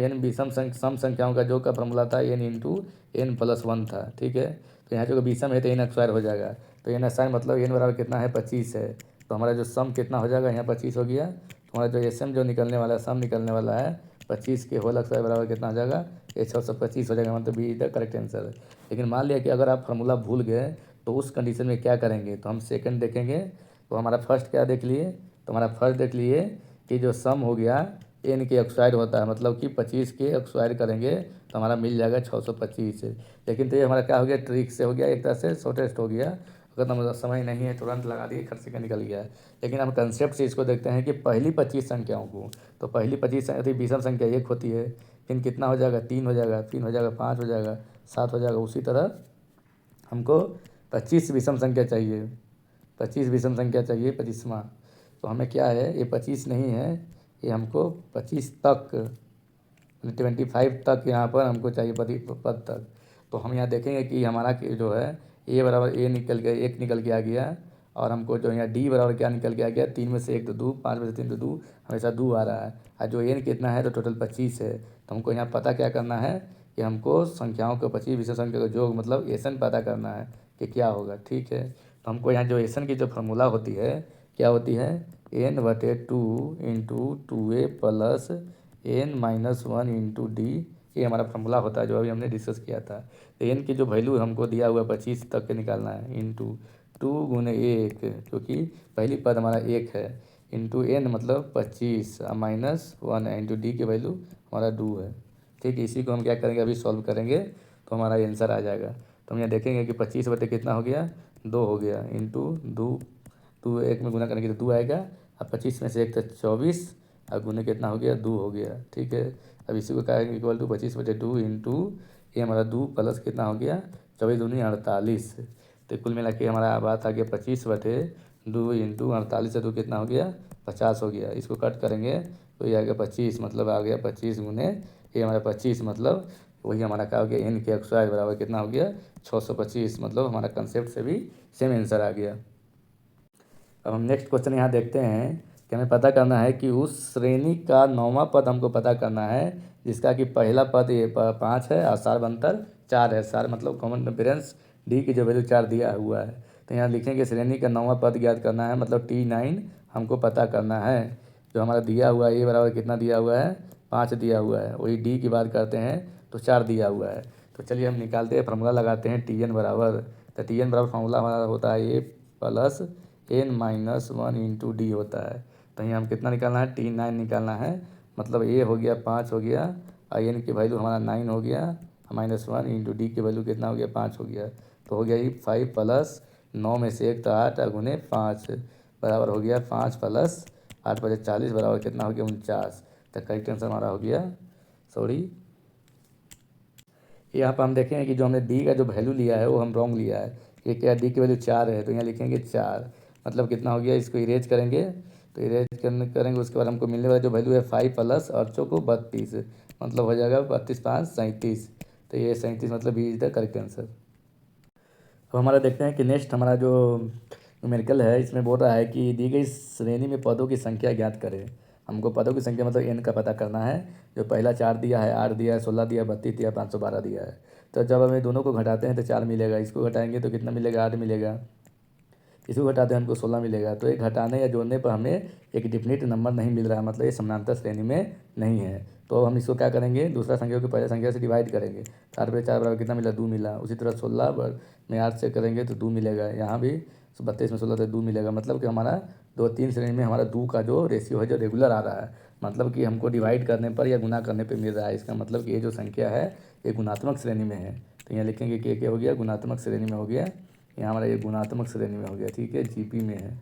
सम संख्याओं का योग का फार्मूला था n इंटू n+1 था। ठीक है, तो यहाँ जो विषम है तो n स्क्वायर हो जाएगा। तो n स्क्वायर मतलब n बराबर कितना है, 25 है। तो हमारा जो सम कितना हो जाएगा, यहाँ 25 हो गया। तो हमारा जो एस एम जो निकलने वाला है, सम निकलने वाला है 25 के होल स्क्वायर बराबर कितना हो जाएगा, ये 625 हो जाएगा। मतलब बी द करेक्ट आंसर। लेकिन मान लिया कि अगर आप फार्मूला भूल गए तो उस कंडीशन में क्या करेंगे, तो हम सेकंड देखेंगे। तो हमारा फर्स्ट क्या देख लिए, तो हमारा फर्स्ट देख लिए कि जो सम हो गया n के स्क्वायर होता है, मतलब कि 25 के स्क्वायर करेंगे तो हमारा मिल जाएगा 625। लेकिन तो ये हमारा क्या हो गया, ट्रिक से हो गया, एक तरह से शॉर्टेस्ट हो गया। अगर हम समय नहीं है तुरंत लगा दिए, खर्च का निकल गया है। लेकिन हम कंसेप्ट से इसको देखते हैं कि पहली 25 संख्याओं को, तो पहली 25 यदि विषम संख्या 1 होती है, फिर कितना हो जाएगा, 3 हो जाएगा, 3 हो जाएगा, 5 हो जाएगा, 7 हो जाएगा। उसी तरह हमको 25 विषम संख्या चाहिए, 25 विषम संख्या चाहिए 25वां। तो हमें क्या है, ये 25 नहीं है, ये हमको 25 तक 25 तक यहाँ पर हमको चाहिए पद तक। तो हम यहाँ देखेंगे कि हमारा जो है ए बराबर ए निकल के 1 निकल के आ गया, और हमको जो यहाँ डी बराबर क्या निकल के आ गया, 3 में से 1 तो 2, 5 में से 3 तो 2, हमेशा 2 आ रहा है। और जो एन कितना है, तो टोटल 25 है। तो हमको यहाँ पता क्या करना है कि हमको संख्याओं को 25 विषम संख्या का योग मतलब एसन पता करना है कि क्या होगा। ठीक है, तो हमको यहाँ जो एसन की जो फार्मूला होती है, क्या होती है, n/2 into 2a plus n-1 into D. ये हमारा फार्मूला होता है जो अभी हमने डिस्कस किया था। तो n की जो वैल्यू हमको दिया हुआ 25 तक के निकालना है, इंटू 2 गुने 1, क्योंकि पहली पद हमारा 1 है, इंटू n मतलब 25 -1 है, इंटू डी की वैल्यू हमारा 2 है। ठीक है, इसी को हम क्या करेंगे, अभी सॉल्व करेंगे तो हमारा आंसर आ जाएगा। तो हम यहाँ देखेंगे कि 25 बटे कितना हो गया, 2 हो गया, इंटू 2 1 में गुना करेंगे तो 2 आएगा। अब 25 में से 1 तो 24, और गुने कितना हो गया, 2 हो गया। ठीक है, अब इसी को क्या है, इक्वल टू 25/2 इंटू ये हमारा 2 प्लस कितना हो गया, 24 दूनी 48। तो कुल मिला के हमारा बात आ गया 25/2 इंटू 48 से 2 कितना हो गया, 50 हो गया। इसको कट करेंगे तो ये आ गया 25, मतलब आ गया 25 गुने ये हमारा 25, मतलब वही हमारा क्या हो गया, n के स्क्वायर बराबर कितना हो गया, 625। मतलब हमारा कंसेप्ट से भी सेम आंसर आ गया। अब हम नेक्स्ट क्वेश्चन यहाँ देखते हैं कि हमें पता करना है कि उस श्रेणी का 9वां पद हमको पता करना है जिसका कि पहला पद ये 5 है और सार्वंतर 4 है। सार मतलब कॉमन डिफरेंस डी की जो वैल्यू 4 दिया हुआ है। तो यहाँ लिखेंगे श्रेणी का 9वां पद ज्ञात करना है, मतलब T9 हमको पता करना है। जो हमारा दिया हुआ है, ए बराबर कितना दिया हुआ है, 5 दिया हुआ है। वही डी की बात करते हैं तो 4 दिया हुआ है। तो चलिए हम निकालते हैं, फार्मूला लगाते हैं Tn बराबर। तो Tn बराबर फार्मूला हमारा होता है a plus n-1 into d होता है। तो यहाँ हम कितना निकालना है, T9 निकालना है। मतलब ए हो गया 5 हो गया, और एन की वैल्यू हमारा 9 हो गया, -1 इंटू डी की वैल्यू कितना हो गया, 5 हो गया। तो हो गया ये 5 प्लस 9 में से 1 तो 8 गुने 5 बराबर हो गया 5 प्लस 8 बजे 40 बराबर कितना हो गया, 49। तो करेक्ट आंसर हमारा हो गया, सॉरी, यहाँ पर हम देखेंगे कि जो हमने डी का जो वैल्यू लिया है वो हम रॉन्ग लिया है। ये क्या, डी की वैल्यू 4 है, तो यहाँ लिखेंगे 4, मतलब कितना हो गया, इसको इरेज करेंगे। तो इरेज करेंगे उसके बाद हमको मिलने वाला जो वैल्यू है 5 प्लस 8 को 32, मतलब हो जाएगा 32 5 37। तो ये 37 मतलब B is the correct answer. अब हमारा देखते हैं कि नेक्स्ट हमारा जो न्यूमेरिकल है, इसमें बोल रहा है कि दी गई श्रेणी में पदों की संख्या ज्ञात करें। हमको पदों की संख्या मतलब n का पता करना है। जो पहला 4 दिया है, 8 दिया है, 16 दिया है, 32 दिया है, 512 दिया है। तो जब हम ये दोनों को घटाते हैं तो 4 मिलेगा, इसको घटाएंगे तो कितना मिलेगा, 8 मिलेगा, इसको घटाते हैं हमको 16 मिलेगा। तो ये घटाने या जोड़ने पर हमें एक डिफिनिट नंबर नहीं मिल रहा है, मतलब ये समानांतर श्रेणी में नहीं है। तो हम इसको क्या करेंगे, दूसरा संख्या को पहले संख्या से डिवाइड करेंगे। 4 पे 4 बराबर कितना मिला, 2 मिला। उसी तरह 16 में 8 से करेंगे तो 2 मिलेगा। यहाँ भी 32 में 16 से 2 मिलेगा। मतलब कि हमारा 2-3 श्रेणी में हमारा 2 का जो रेशियो है जो रेगुलर आ रहा है, मतलब कि हमको डिवाइड करने पर या गुना करने पर मिल रहा है। इसका मतलब कि ये जो संख्या है ये गुणात्मक श्रेणी में है। तो यहाँ लिखेंगे कि क्या हो गया, गुणात्मक श्रेणी में हो गया। यहाँ हमारा ये गुणात्मक श्रेणी में हो गया, ठीक है, जीपी में है।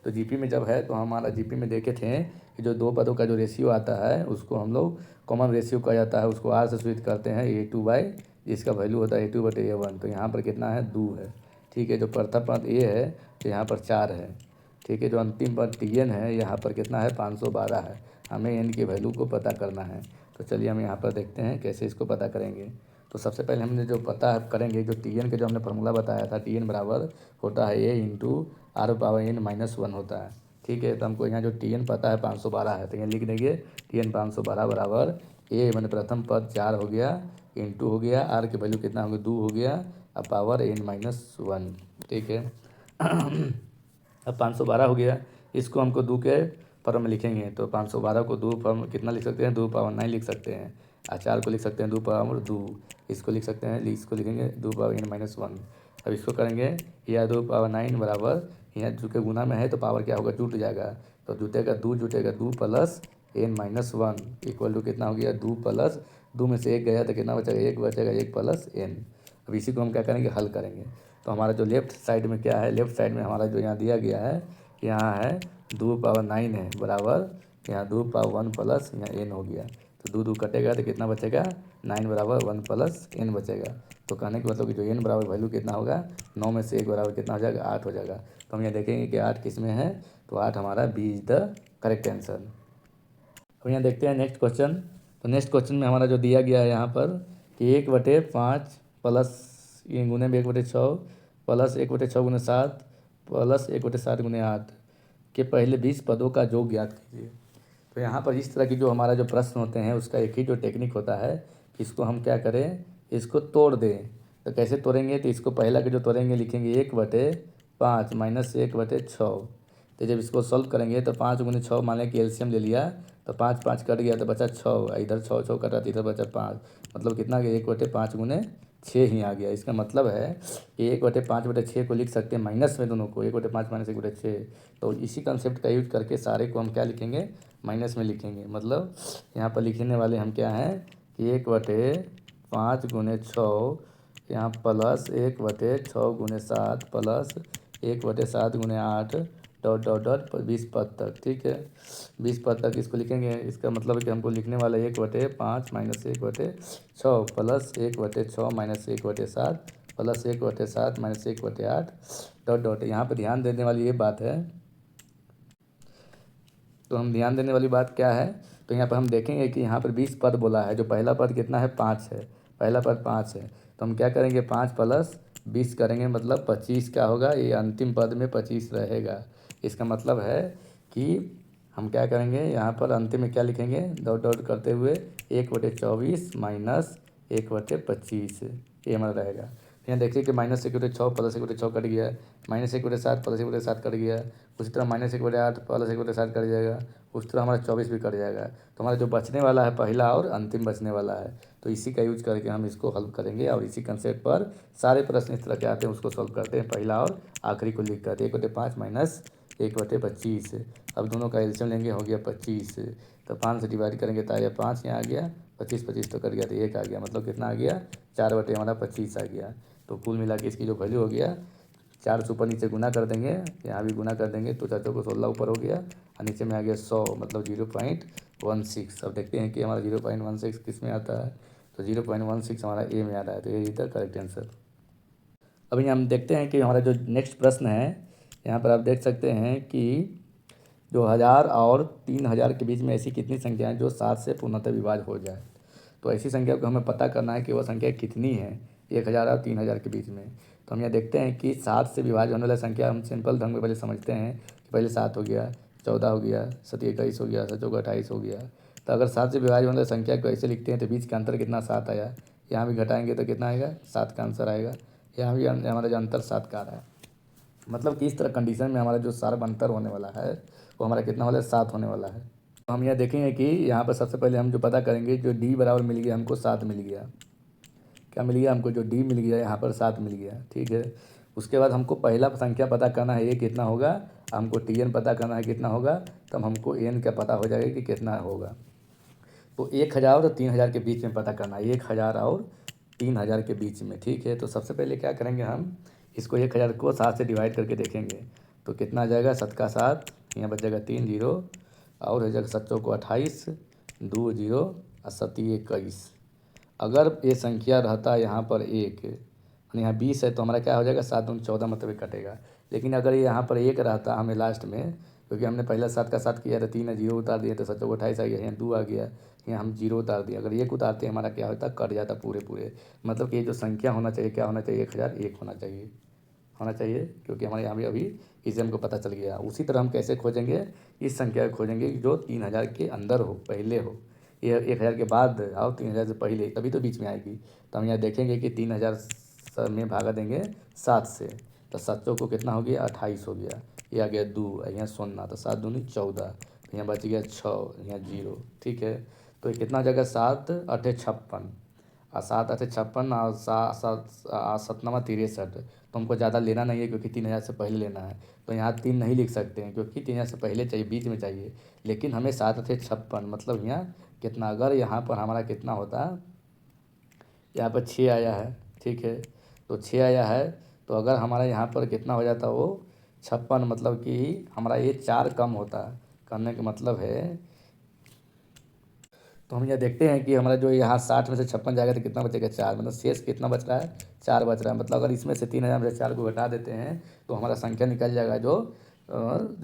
तो जीपी में जब है तो हमारा जीपी में देखे थे कि जो दो पदों का जो रेशियो आता है उसको हम लोग कॉमन रेशियो कहा जाता है, उसको आर से सूचित करते हैं A2 जिसका वैल्यू होता है A2/A1। तो यहाँ पर कितना है, 2 है, ठीक है। जो प्रथम पद ए है तो यहाँ पर 4 है, ठीक है। जो अंतिम पद TN है यहाँ पर कितना है, 512 है। हमें एन की वैल्यू को पता करना है। तो चलिए हम यहाँ पर देखते हैं कैसे इसको पता करेंगे। तो सबसे पहले हमने जो पता करेंगे, जो TN के जो हमने फार्मूला बताया था, TN बराबर होता है A × R⁻n-1 होता है, ठीक है। तो हमको यहाँ जो TN पता है 512 है, तो यहाँ लिख देंगे TN 512 बराबर A मैंने प्रथम पद 4 हो गया, इंटू हो गया R की वैल्यू कितना हो गया, 2 हो गया, अब पावर n-1, ठीक है। अब 512 हो गया, इसको हमको 2 के फॉर्म में लिखेंगे। तो 512 को 2 फॉर्म कितना लिख सकते हैं, 2⁻9 लिख सकते हैं। 4 को लिख सकते हैं 2⁻2, इसको लिख सकते हैं, इसको लिखेंगे 2⁻n-1। अब इसको करेंगे, या 2⁻9 बराबर यहाँ चूँकि गुना में है तो पावर क्या होगा, जुट जाएगा। तो जुटेगा 2 जुटेगा 2 + n-1 इक्वल टू कितना हो गया, 2 + 2 में से 1 गया तो कितना बचेगा, 1 बचेगा, 1 + n। अब इसी को हम क्या करेंगे, हल करेंगे। तो हमारा जो लेफ्ट साइड में क्या है, लेफ्ट साइड में हमारा जो यहाँ दिया गया है, यहाँ है 2⁻9 है बराबर यहाँ 2⁻1 + यहाँ n हो गया। तो 2 कटेगा तो कितना बचेगा, 9 बराबर 1 + n बचेगा। तो कहने का मतलब कि जो n बराबर वैल्यू कितना होगा, 9 में से 1 बराबर कितना हो जाएगा, 8 हो जाएगा। तो हम यहाँ देखेंगे कि 8 किस में है, तो 8 हमारा B is the correct answer. अब यहाँ देखते हैं नेक्स्ट क्वेश्चन। तो नेक्स्ट क्वेश्चन में हमारा जो दिया गया है यहाँ पर कि 1/5 प्लस ये गुने में 1/6 प्लस 1/6 गुने 7 प्लस 1/7 गुने 8 के पहले 20 पदों का योग ज्ञात कीजिए। तो यहाँ पर इस तरह की जो हमारा जो प्रश्न होते हैं उसका एक ही जो टेक्निक होता है कि इसको हम क्या करें, इसको तोड़ दें। तो कैसे तोड़ेंगे, तो इसको पहला के जो तोड़ेंगे लिखेंगे 1/5 - 1/6। तो जब इसको सॉल्व करेंगे तो 5 × 6 मान लें कि एलसीएम ले लिया, तो 5 5 कट गया तो बचा 6, इधर 6 6 कटा तो इधर बचा 5, मतलब कितना गया, 1/5 × 6 ही आ गया। इसका मतलब है कि 1/5/6 को लिख सकते हैं माइनस में दोनों को, 1/5 - 1/6। तो इसी कंसेप्ट का यूज करके सारे को हम क्या लिखेंगे, माइनस में लिखेंगे। मतलब यहाँ पर लिखने वाले हम क्या हैं कि 1/5 × 6 यहाँ प्लस 1/6 × 7 प्लस 1/7 × 8 डॉट 20 पद तक, ठीक है। 20 पद तक इसको लिखेंगे। इसका मतलब है कि हमको लिखने वाला 1/5 - 1/6 प्लस 1/6 - 1/7 प्लस 1/7 - 1/8 डॉट। यहाँ पर ध्यान देने वाली ये बात है, तो हम ध्यान देने वाली बात क्या है, तो यहाँ पर हम देखेंगे कि यहाँ पर 20 पद बोला है। जो पहला पद कितना है, 5 है, पहला पद 5 है। तो हम क्या करेंगे, 5 + 20 करेंगे, मतलब 25 क्या होगा, ये अंतिम पद में 25 रहेगा। इसका मतलब है कि हम क्या करेंगे, यहाँ पर अंतिम में क्या लिखेंगे, डॉट डॉट करते हुए 1/24 माइनस 1/25 ये हमारा रहेगा। यहाँ देखिए कि -1/6 प्लस 1/6 कट गया, -1/7 प्लस 1/7 कट गया, उसी तरह -1/8 प्लस 1/7 कट जाएगा, उस तरह हमारा 24 भी कट जाएगा। तो हमारा जो बचने वाला है पहला और अंतिम बचने वाला है, तो इसी का यूज करके हम इसको हल करेंगे। और इसी कंसेप्ट पर सारे प्रश्न इस तरह के आते हैं, उसको सॉल्व करते हैं, पहला और आखिरी को लिख करते 1/5 माइनस 1/25। अब दोनों का एलसीएम लेंगे, हो गया 25। तो 5 से डिवाइड करेंगे तो आया 5, यहाँ आ गया 25 25 तो कट गया तो 1 आ गया, मतलब कितना आ गया, 4/25 आ गया। तो कुल मिला के इसकी जो वैल्यू हो गया, 4 से ऊपर नीचे गुना कर देंगे, यहाँ भी गुना कर देंगे तो 4 को 16 ऊपर हो गया और नीचे में आ गया 100, मतलब 0.16। अब देखते हैं कि हमारा 0.16 किस में आता है, तो 0.16 हमारा ए में आ रहा है। तो ये इज द करेक्ट आंसर। अभी हम देखते हैं कि हमारा जो नेक्स्ट प्रश्न है, यहाँ पर आप देख सकते हैं कि जो 1000 और 3000 के बीच में ऐसी कितनी संख्याएं जो 7 से पूर्णतः विभाज्य हो जाए। तो ऐसी संख्या को हमें पता करना है कि वह संख्या कितनी है 1000 और 3000 के बीच में। तो हम यहाँ देखते हैं कि 7 से विभाज्य होने वाली संख्या हम सिंपल ढंग में पहले समझते हैं कि पहले 7 हो गया, 14 हो गया, 7 21 हो गया, 7 चौका 28 हो गया। तो अगर 7 से विभाज्य होने वाली संख्या को ऐसे लिखते हैं तो बीच का अंतर कितना 7 आया, यहाँ भी घटाएंगे तो कितना आएगा, 7 का आंसर आएगा। यहाँ भी हमारा जो अंतर 7 का आ रहा है, मतलब कि इस तरह कंडीशन में हमारा जो सारा अंतर होने वाला है वो हमारा कितना वाला है, 7 होने वाला है। तो हम यहाँ देखेंगे कि यहाँ पर सबसे पहले हम जो पता करेंगे, जो डी बराबर मिल गया हमको 7 मिल गया, क्या मिल गया हमको, जो डी मिल गया यहाँ पर 7 मिल गया, ठीक है। उसके बाद हमको पहला संख्या पता करना है ये कितना होगा, हमको टी एन पता करना है कितना होगा, तब हमको एन का पता हो जाएगा कि कितना होगा। तो 1000 और 3000 के बीच में पता करना है, 1000 और 3000 के बीच में, ठीक है। तो सबसे पहले क्या करेंगे, हम इसको 1000 को 7 से डिवाइड करके देखेंगे तो कितना आ जाएगा, 7 का 7, यहाँ बच जाएगा 3 जीरो, और हो जाएगा 7 को 28, 2 जीरो और 7 21। अगर ये संख्या रहता यहाँ पर 1 और यहाँ 20 है तो हमारा क्या हो जाएगा, 7 दूनी 14, मतलब ये कटेगा। लेकिन अगर ये यहाँ पर 1 रहता हमें लास्ट में, क्योंकि हमने पहला 7 का 7 किया था, 3 है, जीरो उतार दिए तो 7 को 28 आ गया, यहाँ 2 आ गया, यहाँ हम जीरो उतार दिए। अगर 1 उतारते हमारा क्या होता, कट जाता पूरे पूरे, मतलब कि ये जो संख्या होना चाहिए क्या होना चाहिए, 1001 होना चाहिए, क्योंकि हमारे यहाँ भी अभी इसे हमको पता चल गया। उसी तरह हम कैसे खोजेंगे, इस संख्या को खोजेंगे जो 3000 के अंदर हो, पहले हो। ये 1000 के बाद आओ, 3000 से पहले, तभी तो बीच में आएगी। तो हम यहाँ देखेंगे कि 3000 में भागा देंगे 7 से, तो 7 को कितना हो गया, 28 हो गया। ये आ गया 2, यहाँ 0, तो 7 दूनी 14, यहाँ बच गया 6, यहाँ 0, ठीक है। तो ये कितना हो जाएगा, 7 8 56, और 7 8 56 और 7 7 63। तो हमको ज़्यादा लेना नहीं है क्योंकि 3000 से पहले लेना है, तो यहाँ 3 नहीं लिख सकते हैं क्योंकि 3000 से पहले चाहिए, बीच में चाहिए। लेकिन हमें 7 8 56, मतलब यहाँ कितना, अगर यहाँ पर हमारा कितना होता, यहाँ पर 6 आया है, ठीक है। तो 6 आया है, तो अगर हमारा यहाँ पर कितना हो जाता वो 56, मतलब कि हमारा ये 4 कम होता, करने का मतलब है। तो हम यह देखते हैं कि हमारा जो यहाँ 60 में से 56 जाएगा तो कितना बचेगा, 4, मतलब शेष कितना बच रहा है, 4 बच रहा है। मतलब अगर इसमें से 3000 में से 4 को घटा देते हैं तो हमारा संख्या निकल जाएगा जो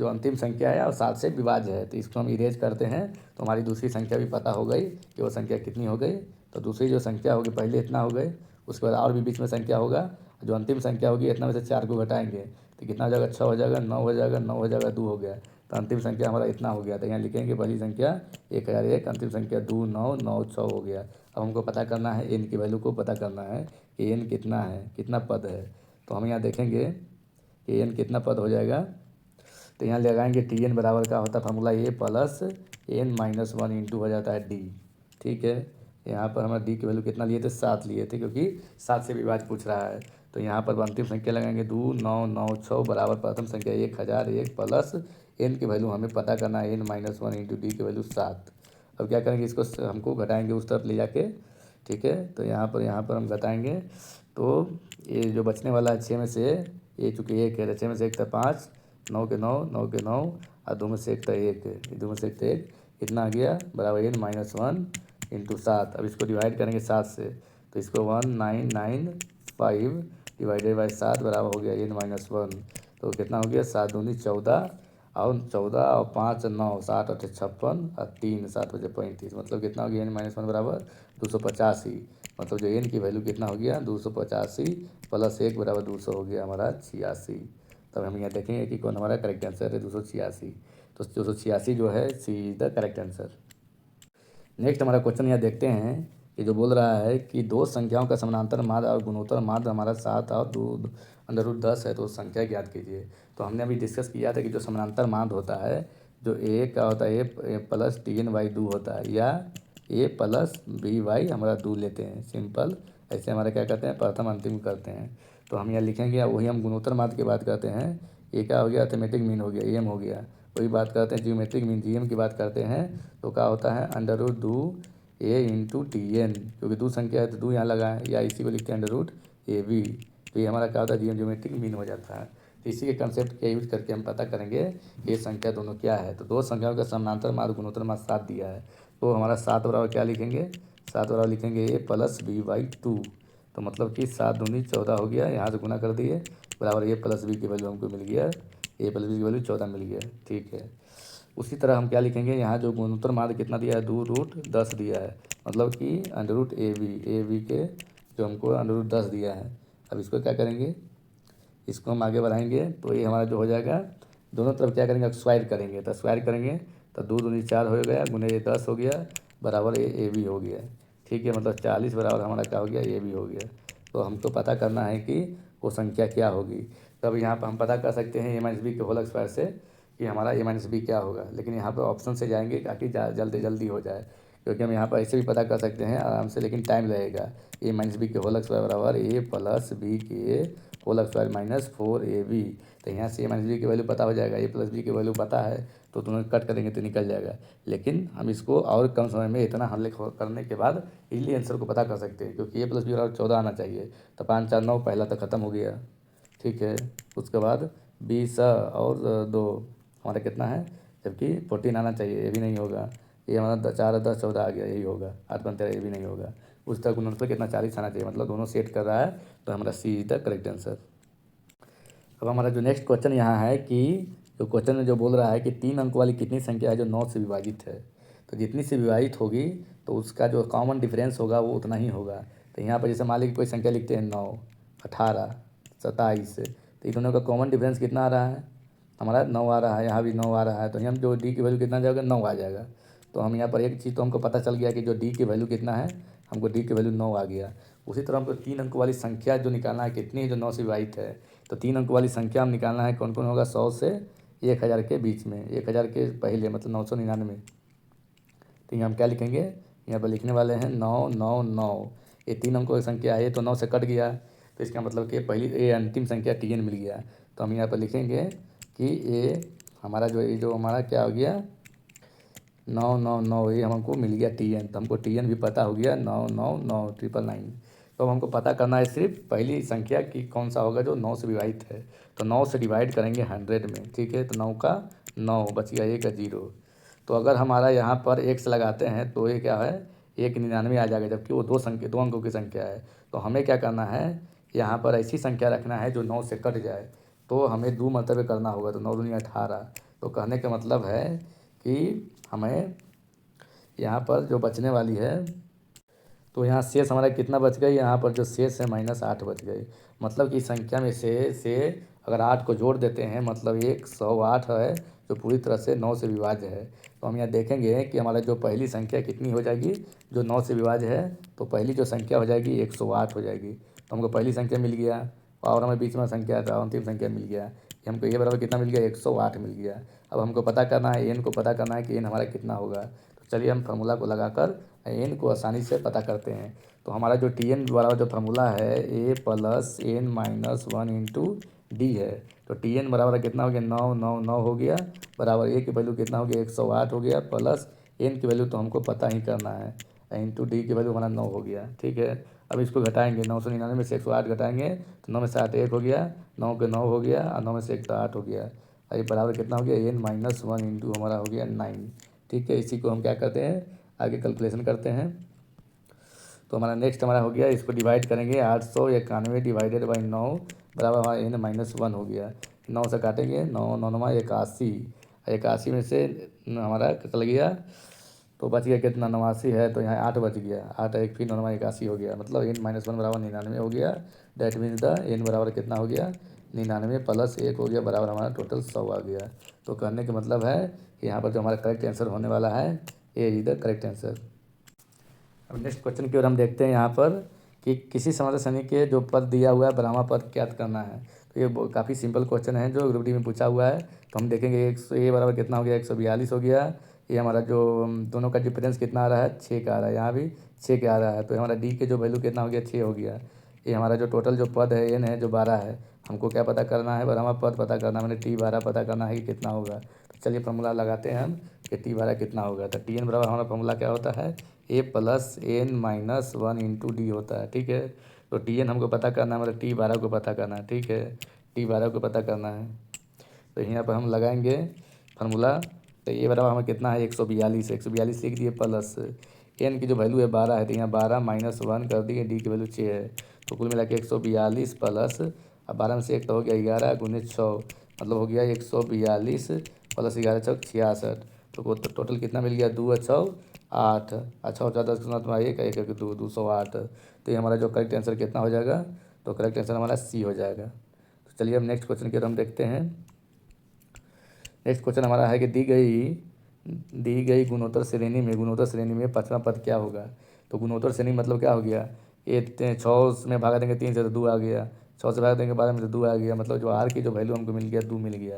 अंतिम संख्या है और 7 से विभाज्य है। तो इसको हम इरेज करते हैं तो हमारी दूसरी संख्या भी पता हो गई कि वो संख्या कितनी हो गई। तो दूसरी जो संख्या होगी, पहले इतना हो गए, उसके बाद और भी बीच में संख्या होगा, जो अंतिम संख्या होगी इतना में से 4 को घटाएंगे तो कितना हो जाएगा, 6 हो जाएगा, 9 हो जाएगा, 9 हो जाएगा, 2 हो गया। तो अंतिम संख्या हमारा इतना हो गया। तो यहाँ लिखेंगे पहली संख्या 1001, अंतिम संख्या 2 9 9 6 हो गया। अब हमको पता करना है एन की वैल्यू को पता करना है कि एन कितना है, कितना पद है। तो हम यहाँ देखेंगे कि एन कितना पद हो जाएगा। तो यहाँ लगाएंगे टी एन बराबर का होता है फार्मूला ए प्लस एन माइनस 1 इंटू हो जाता है डी, ठीक है। यहाँ पर हमारा डी की वैल्यू कितना लिए थे, 7 लिए थे, क्योंकि 7 से विभाज्य पूछ रहा है। तो यहाँ पर अंतिम संख्या लगाएंगे 2 9 9 6 बराबर प्रथम संख्या 1001 प्लस एन की वैल्यू हमें पता करना है एन माइनस 1 इंटू डी की वैल्यू 7। अब क्या करेंगे, इसको हमको घटाएंगे उस तरफ ले जाके, ठीक है। तो यहाँ पर हम घटाएंगे तो ये जो बचने वाला है 6 में से, ये चूँकि 1 है, 6 में से 1 था 5, 9 के 9, 9 के 9 और 2 में से 1 था 1, 2 में से 1 था 1, कितना आ गया, बराबर एन माइनस 1 इंटू 7। अब इसको डिवाइड करेंगे 7 से, तो इसको 1995 डिवाइडेड बाई 7 बराबर हो गया एन माइनस 1। तो कितना हो गया, 7 दूनी 14 और 14 और 5 9, 7 8 56 और 3 7 बजे 35, मतलब कितना हो गया, एन माइनस 1 बराबर 285। मतलब जो एन की वैल्यू कितना हो गया, 285 प्लस 1 बराबर 200 हो गया हमारा 86। तब हम यहाँ देखेंगे कि कौन हमारा करेक्ट आंसर है, 286। तो 286 जो है C is the correct answer. Next हमारा क्वेश्चन यहाँ देखते हैं कि जो बोल रहा है कि दो संख्याओं का समानांतर माध्य और गुणोत्तर माध्य हमारा 7 और 2√10 है, तो संख्या ज्ञात कीजिए। तो हमने अभी डिस्कस किया था कि जो समानांतर माध्य होता है, जो ए का होता है a plus t N by 2 होता है, या ए प्लस बी वाई हमारा 2 लेते हैं, सिंपल। ऐसे हमारा क्या करते हैं, प्रथम अंतिम करते हैं। तो हम यहाँ लिखेंगे, वही हम गुणोत्तर माध्य की बात करते हैं। ए का हो गया अर्थमेटिक मीन हो गया, एम हो गया। वही बात करते हैं जियोमेट्रिक मीन, जीएम की बात करते हैं। तो क्या होता है, अंडर रूट 2 ए इंटू टी एन, क्योंकि 2 संख्या है तो 2 यहाँ लगाएं, या इसी को लिखते हैं अंडर रूट ए बी। तो ये हमारा क्या होता है, जियोमेट्रिक मीन हो जाता है। तो इसी के कंसेप्ट का यूज करके हम पता करेंगे ये संख्या दोनों क्या है। तो दो संख्याओं का समानांतर माध्य गुणोत्तर माध्य 7 दिया है, तो हमारा 7 बराबर क्या लिखेंगे, 7 बराबर लिखेंगे ए प्लस बी बाई 2। तो मतलब कि 7 दूनी 14 हो गया, यहाँ से गुना कर दिए, बराबर ए प्लस बी की वैल्यू हमको मिल गया, ए प्लस बी की वैल्यू 14 मिल गया, ठीक है। उसी तरह हम क्या लिखेंगे, यहाँ जो गुणोत्तर माध्य कितना दिया है, 2√10 दिया है, मतलब कि अंडर रूट ए बी के जो हमको अंडर रूट 10 दिया है। अब इसको क्या करेंगे, इसको हम आगे बढ़ाएंगे तो ये हमारा जो हो जाएगा, दोनों तरफ क्या करेंगे, स्क्वायर करेंगे। तो स्क्वायर करेंगे तो 2 दूनी 4 हो गया, गुने 10 हो गया, बराबर ए बी हो गया, ठीक है, मतलब 40 बराबर हमारा क्या हो गया, ये भी हो गया। तो हमको पता करना है कि वो संख्या क्या होगी। तब यहाँ पर हम पता कर सकते हैं a माइनस बी के होल स्क्वायर से कि हमारा a माइनस बी क्या होगा, लेकिन यहाँ पर ऑप्शन से जाएंगे ताकि जल्दी जल्दी हो जाए, क्योंकि हम यहाँ पर ऐसे भी पता कर सकते हैं आराम से, लेकिन टाइम लगेगा। a माइनस बी के होल स्क्वायर बराबर a प्लस बी के होल स्क्वायर माइनस 4ab। तो यहाँ से a माइनस बी की वैल्यू पता हो जाएगा, a प्लस बी की वैल्यू पता है, तो दोनों कट करेंगे तो निकल जाएगा। लेकिन हम इसको और कम समय में इतना हल करने के बाद इजीली आंसर को पता कर सकते हैं, क्योंकि a प्लस बी बराबर 14 आना चाहिए। तो 5 4 9 पहला तो ख़त्म हो गया, ठीक है। उसके बाद 20 और 2 हमारा कितना है, जबकि 14 आना चाहिए, ये भी नहीं होगा। ये हमारा 4 10 14 आ गया, यही होगा। 8 5 13 ये भी नहीं होगा। उस तक गुणनफल कितना 40 आना चाहिए, मतलब दोनों सेट कर रहा है, तो हमारा सी इज द करेक्ट आंसर। अब हमारा जो नेक्स्ट क्वेश्चन यहाँ है कि जो क्वेश्चन में जो बोल रहा है कि 3 अंक वाली कितनी संख्या है जो 9 से विभाजित है। तो जितनी से विभाजित होगी तो उसका जो कॉमन डिफरेंस होगा वो उतना ही होगा। तो यहाँ पर जैसे मान लीजिए कोई संख्या लिखते हैं 9 18 27, तो इन दोनों का कॉमन डिफरेंस कितना आ रहा है, हमारा 9 आ रहा है, यहाँ भी 9 आ रहा है। तो हम जो डी की वैल्यू कितना जाएगा, 9 आ जाएगा। तो हम यहाँ पर एक चीज़ तो हमको पता चल गया कि जो डी की वैल्यू कितना है, हमको डी की वैल्यू 9 आ गया। उसी तरह हमको 3 अंक वाली संख्या जो निकालना है कितनी है जो 9 से विभाजित है। तो 3 अंक वाली संख्या हम निकालना है कौन कौन होगा, 100 से 1000 के बीच में, 1000 के पहले मतलब 999। तो यहाँ हम क्या लिखेंगे, यहाँ पर लिखने वाले हैं 999। ये 3 अंकों की संख्या है, ये तो 9 से कट गया, तो इसका मतलब कि पहली ये अंतिम संख्या Tn मिल गया। तो हम यहाँ पर लिखेंगे कि ये हमारा जो हमारा क्या हो गया 999, ये हमको मिल गया Tn। तो हमको Tn भी पता हो गया 999 तो हमको पता करना है सिर्फ पहली संख्या कि कौन सा होगा जो 9 से विभाजित है। तो 9 से डिवाइड करेंगे 100 में, ठीक है। तो 9 का 9 बच गया, 1 का 0। तो अगर हमारा यहाँ पर x लगाते हैं तो ये क्या है 199 आ जाएगा, जबकि वो दो अंकों की संख्या है। तो हमें क्या करना है, यहाँ पर ऐसी संख्या रखना है जो 9 से कट जाए। तो हमें 2 मरतबे करना होगा, तो 9 दूनी 18। तो कहने का मतलब है कि हमें यहाँ पर जो बचने वाली है, तो यहाँ शेष हमारा कितना बच गई, यहाँ पर जो शेष है -8 बच गई। मतलब कि संख्या में से अगर 8 को जोड़ देते हैं मतलब 108 है, जो पूरी तरह से 9 से विभाज्य है। तो हम यहाँ देखेंगे कि हमारा जो पहली संख्या कितनी हो जाएगी, जो 9 से विभाज्य है, तो पहली जो संख्या हो जाएगी 108 हो जाएगी। तो हमको पहली संख्या मिल गया, और हमें बीच में संख्या था अंतिम संख्या मिल गया। कि हमको ये बराबर कितना मिल गया, 108 मिल गया। अब हमको पता करना है एन को, पता करना है कि एन हमारा कितना होगा। तो चलिए हम फार्मूला को लगाकर एन को आसानी से पता करते हैं। तो हमारा जो Tn वाला जो फार्मूला है a plus n minus 1 into d है। तो Tn बराबर कितना हो गया, 999 हो गया, बराबर a की वैल्यू कितना हो गया, 108 हो गया, प्लस एन की वैल्यू तो हमको पता ही करना है, इंटू डी की वैल्यू हमारा 9 हो गया, ठीक है। अब इसको घटाएंगे, 999 में से 108 घटाएंगे तो 9 में से 8 1 हो गया, 9 के 9 हो गया, और 9 में से 1 तो 8 हो गया। और ये बराबर कितना हो गया, एन माइनस 1 इंटू हमारा हो गया 9, ठीक है। इसी को हम क्या करते हैं, आगे कैलकुलेशन करते हैं। तो हमारा नेक्स्ट हमारा हो गया, इसको डिवाइड करेंगे 891 डिवाइडेड बाई 9 बराबर हमारा एन -1 हो गया। 9 से काटेंगे, 9 9 81, 81 में से हमारा चल गया, तो बच गया कितना, 89 है, तो यहाँ 8 बच गया, 8 1 फिर 9 81 हो गया, मतलब एन -1 बराबर 99 हो गया। डैट मीन्स द एन बराबर कितना हो गया, 99 प्लस 1 हो गया, बराबर हमारा टोटल 100 आ गया। तो कहने का मतलब है कि यहाँ पर जो हमारा करेक्ट आंसर होने वाला है, ए इज द करेक्ट आंसर। अब नेक्स्ट क्वेश्चन की ओर हम देखते हैं यहाँ पर कि किसी समांतर श्रेणी के जो पद दिया हुआ है ब्रह्मा पद ज्ञात करना है। तो ये काफ़ी सिंपल क्वेश्चन है जो ग्रुप डी में पूछा हुआ है। तो हम देखेंगे ए बराबर कितना हो गया, 142 हो गया। ये हमारा जो दोनों का डिफरेंस कितना आ रहा है, 6 का आ रहा है, यहाँ भी 6 का आ रहा है। तो हमारा डी के जो वैल्यू कितना हो गया, 6 हो गया। ये हमारा जो टोटल जो पद है एन है जो 12 है, हमको क्या पता करना है, ब्रह्मा पद पता करना है, मैंने T12 पता करना है कि कितना होगा। तो चलिए फॉर्मूला लगाते हैं हम कि T12 कितना होगा। तो Tn बराबर हमारा फॉर्मूला क्या होता है, a plus n minus 1 into d होता है, ठीक है। तो Tn हमको पता करना है, मतलब T12 को पता करना है, ठीक है, T12 को पता करना है। तो यहाँ पर हम लगाएंगे फार्मूला। तो ये बराबर हमें कितना है, 142 142 लिख दिए, प्लस एन की जो वैल्यू है 12 है, तो यहाँ 12 -1 कर दिए, डी की वैल्यू 6 है। तो कुल मिला के 142 प्लस, अब 12 में से 1 तो हो गया 11 गुने 6, मतलब हो गया 142 प्लस 11 चौक 66। तो टोटल कितना मिल गया, 2 6 8, अच्छा हो जाता है तुम्हारा 1 1 2 208। तो ये हमारा जो करेक्ट आंसर कितना हो जाएगा, तो करेक्ट आंसर हमारा सी हो जाएगा। तो चलिए अब नेक्स्ट क्वेश्चन की ओर हम देखते हैं। नेक्स्ट क्वेश्चन हमारा है कि दी गई गुणोत्तर श्रेणी में पांचवा पद क्या होगा। तो गुणोत्तर श्रेणी मतलब क्या हो गया, ये 6 में भागा देंगे 3 से तो 2 आ गया, 6 से भागा देंगे 12 में तो 2 आ गया, मतलब जो आर की जो वैल्यू हमको मिल गया 2 मिल गया,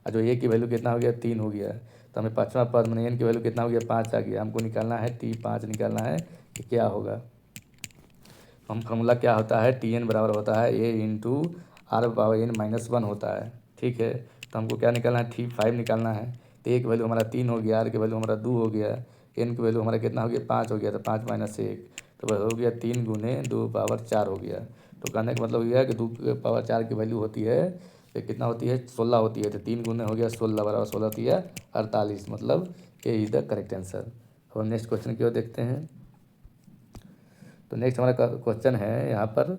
और जो ए की वैल्यू कितना हो गया 3 हो गया। तो हमें पाँचवा पद में एन की वैल्यू कितना हो गया 5 आ गया, हमको निकालना है T5 निकालना है कि क्या होगा। हम फार्मूला क्या होता है, Tn बराबर होता है a into r power n minus 1 होता है, ठीक है। तो हमको क्या निकालना है, T5 निकालना है। तो ए की वैल्यू हमारा 3 हो गया, आर की वैल्यू हमारा 2 हो गया, एन की वैल्यू हमारा कितना हो गया 5 हो गया, तो 5 माइनस 1 तो बस हो गया 3 गुने 2 पावर 4 हो गया। तो कहने का मतलब यह है कि 2 पावर 4 की वैल्यू होती है तो कितना होती है 16 होती है, तो 3 गुने हो गया 16 बराबर 16 होती है 48, मतलब A is the correct answer. और नेक्स्ट क्वेश्चन की ओर देखते हैं। तो नेक्स्ट हमारा क्वेश्चन है यहाँ पर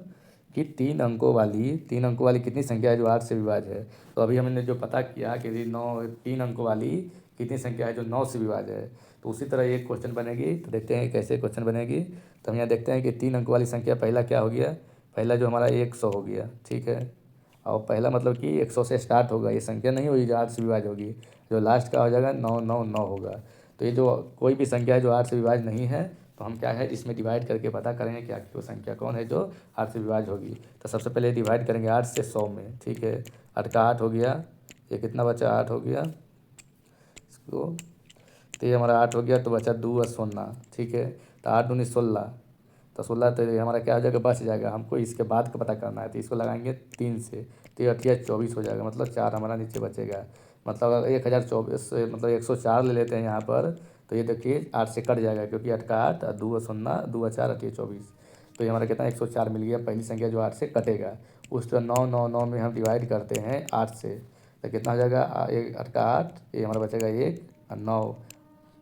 कि 3 अंकों वाली कितनी संख्या है जो 8 से विभाज्य है। तो अभी हमने जो पता किया कि 3 अंकों वाली कितनी संख्या है जो 9 से विभाज्य है, तो उसी तरह एक क्वेश्चन बनेगी। तो देखते हैं कैसे क्वेश्चन बनेगी। तो हम यहाँ देखते हैं कि 3 अंकों वाली संख्या पहला क्या हो गया, पहला जो हमारा 100 हो गया, ठीक है। और पहला मतलब कि 100 से स्टार्ट होगा, ये संख्या नहीं होगी जो 8 से विभाज्य होगी, जो लास्ट का हो जाएगा 999 होगा। तो ये जो कोई भी संख्या है जो 8 से विभाज्य नहीं है, तो हम क्या है इसमें डिवाइड करके पता करेंगे कि वो संख्या कौन है जो 8 से विभाज्य होगी। तो सबसे पहले डिवाइड करेंगे 8 से 100 में, ठीक है। 8 का 8 हो गया, ये कितना बचा 8 हो गया इसको, तो ये हमारा 8 हो गया, तो बचा 2 और 0, ठीक है। तो 8 दूनी 16, तो 16 तो ये हमारा क्या हो जाएगा बच जाएगा, हमको इसके बाद का पता करना है, तो इसको लगाएंगे 3 से, तो ये 24 हो जाएगा, मतलब 4 हमारा नीचे बचेगा। मतलब अगर 1024 मतलब 104 ले लेते हैं यहाँ पर, तो ये देखिए 8 से कट जाएगा क्योंकि 8 का 8 और 2 और 0 2 और 4 24, तो ये हमारा कितना 104 मिल गया, पहली संख्या जो 8 से कटेगा। उस तरह 999 में हम डिवाइड करते हैं 8 से, तो कितना हो जाएगा 8 का 8, ये हमारा बचेगा 1 और 9,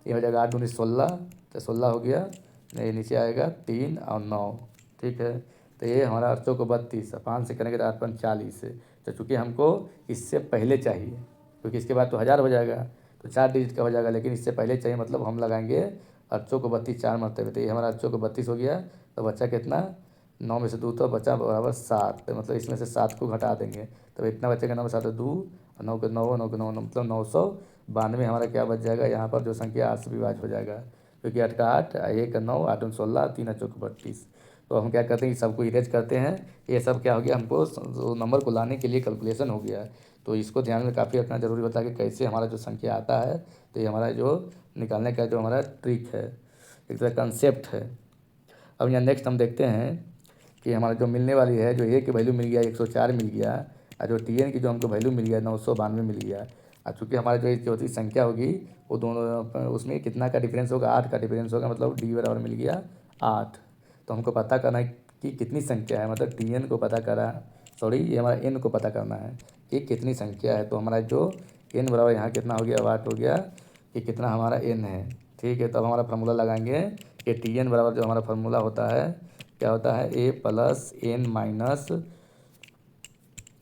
ये हो जाएगा 8 दूनी 16, तो 16 हो गया, ये नीचे आएगा 3 और 9, ठीक है। तो ये हमारा 8 को 32, 5 से करेंगे तो 8 5 40, तो चूँकि हमको इससे पहले चाहिए क्योंकि इसके बाद तो 1000 हो जाएगा, तो 4 डिजिट का हो जाएगा, लेकिन इससे पहले चाहिए, मतलब हम लगाएंगे 8 को 32 4 मरतबे, तो ये हमारा 8 को 32 हो गया। तो बच्चा कितना 9 में से 2 तो बचा बराबर 7, तो मतलब इसमें से 7 को घटा देंगे, तो इतना बचेगा 9 में 7 2 और 9 के 9 9 के 9 मतलब 992 हमारा क्या बच जाएगा यहाँ पर, जो संख्या 8 से विभाज्य हो जाएगा, क्योंकि 8 का 8 1 का 9 8 16 3 8 32। तो हम क्या करते हैं सबको इरेज करते हैं, ये सब क्या हो गया हमको नंबर को लाने के लिए कैलकुलेशन हो गया है। तो इसको ध्यान में काफ़ी रखना जरूरी होता है कि कैसे हमारा जो संख्या आता है, तो ये हमारा जो निकालने का जो हमारा ट्रिक है, एक तरह कंसेप्ट है। अब यहाँ नेक्स्ट हम देखते हैं कि हमारा जो मिलने वाली है, जो ए की वैल्यू मिल गया 104 मिल गया, और जो Tn की जो हमको वैल्यू मिल गया 992 मिल गया। और चूँकि हमारा जो चौथी संख्या होगी वो दोनों उसमें कितना का डिफरेंस होगा, 8 का डिफरेंस होगा, मतलब डी बराबर मिल गया 8। तो हमको पता करना है कि कितनी संख्या है, मतलब Tn को पता करा, सॉरी ये हमारा एन को पता करना है कि कितनी संख्या है। तो हमारा जो एन बराबर यहाँ कितना हो गया 8 हो गया, कि कितना हमारा एन है, ठीक है। तब हमारा फार्मूला लगाएंगे कि Tn बराबर जो हमारा फार्मूला होता है क्या होता है, ए प्लस एन माइनस,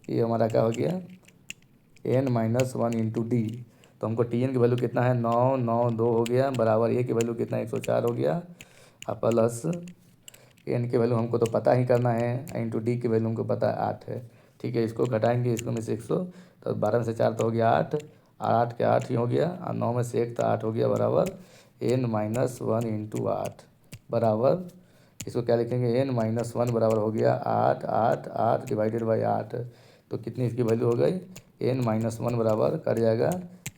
ये हमारा क्या हो गया एन माइनस 1 इंटू डी। तो हमको Tn की वैल्यू कितना है 992 हो गया, बराबर ए की वैल्यू कितना 104 हो गया, और प्लस एन की वैल्यू हमको तो पता ही करना है, इंटू डी की वैल्यू हमको पता है 8 है, ठीक है। इसको घटाएंगे इसको में से 100, तो 12 में से 4 तो हो गया 8, और 8 के 8 ही हो गया, और 9 में से 1 तो 8 हो गया, बराबर एन माइनस 1 इंटू 8, बराबर इसको क्या लिखेंगे एन माइनस 1 बराबर हो गया 8 8 8 डिवाइडेड बाई 8। तो कितनी इसकी वैल्यू हो गई, एन माइनस 1 बराबर कर जाएगा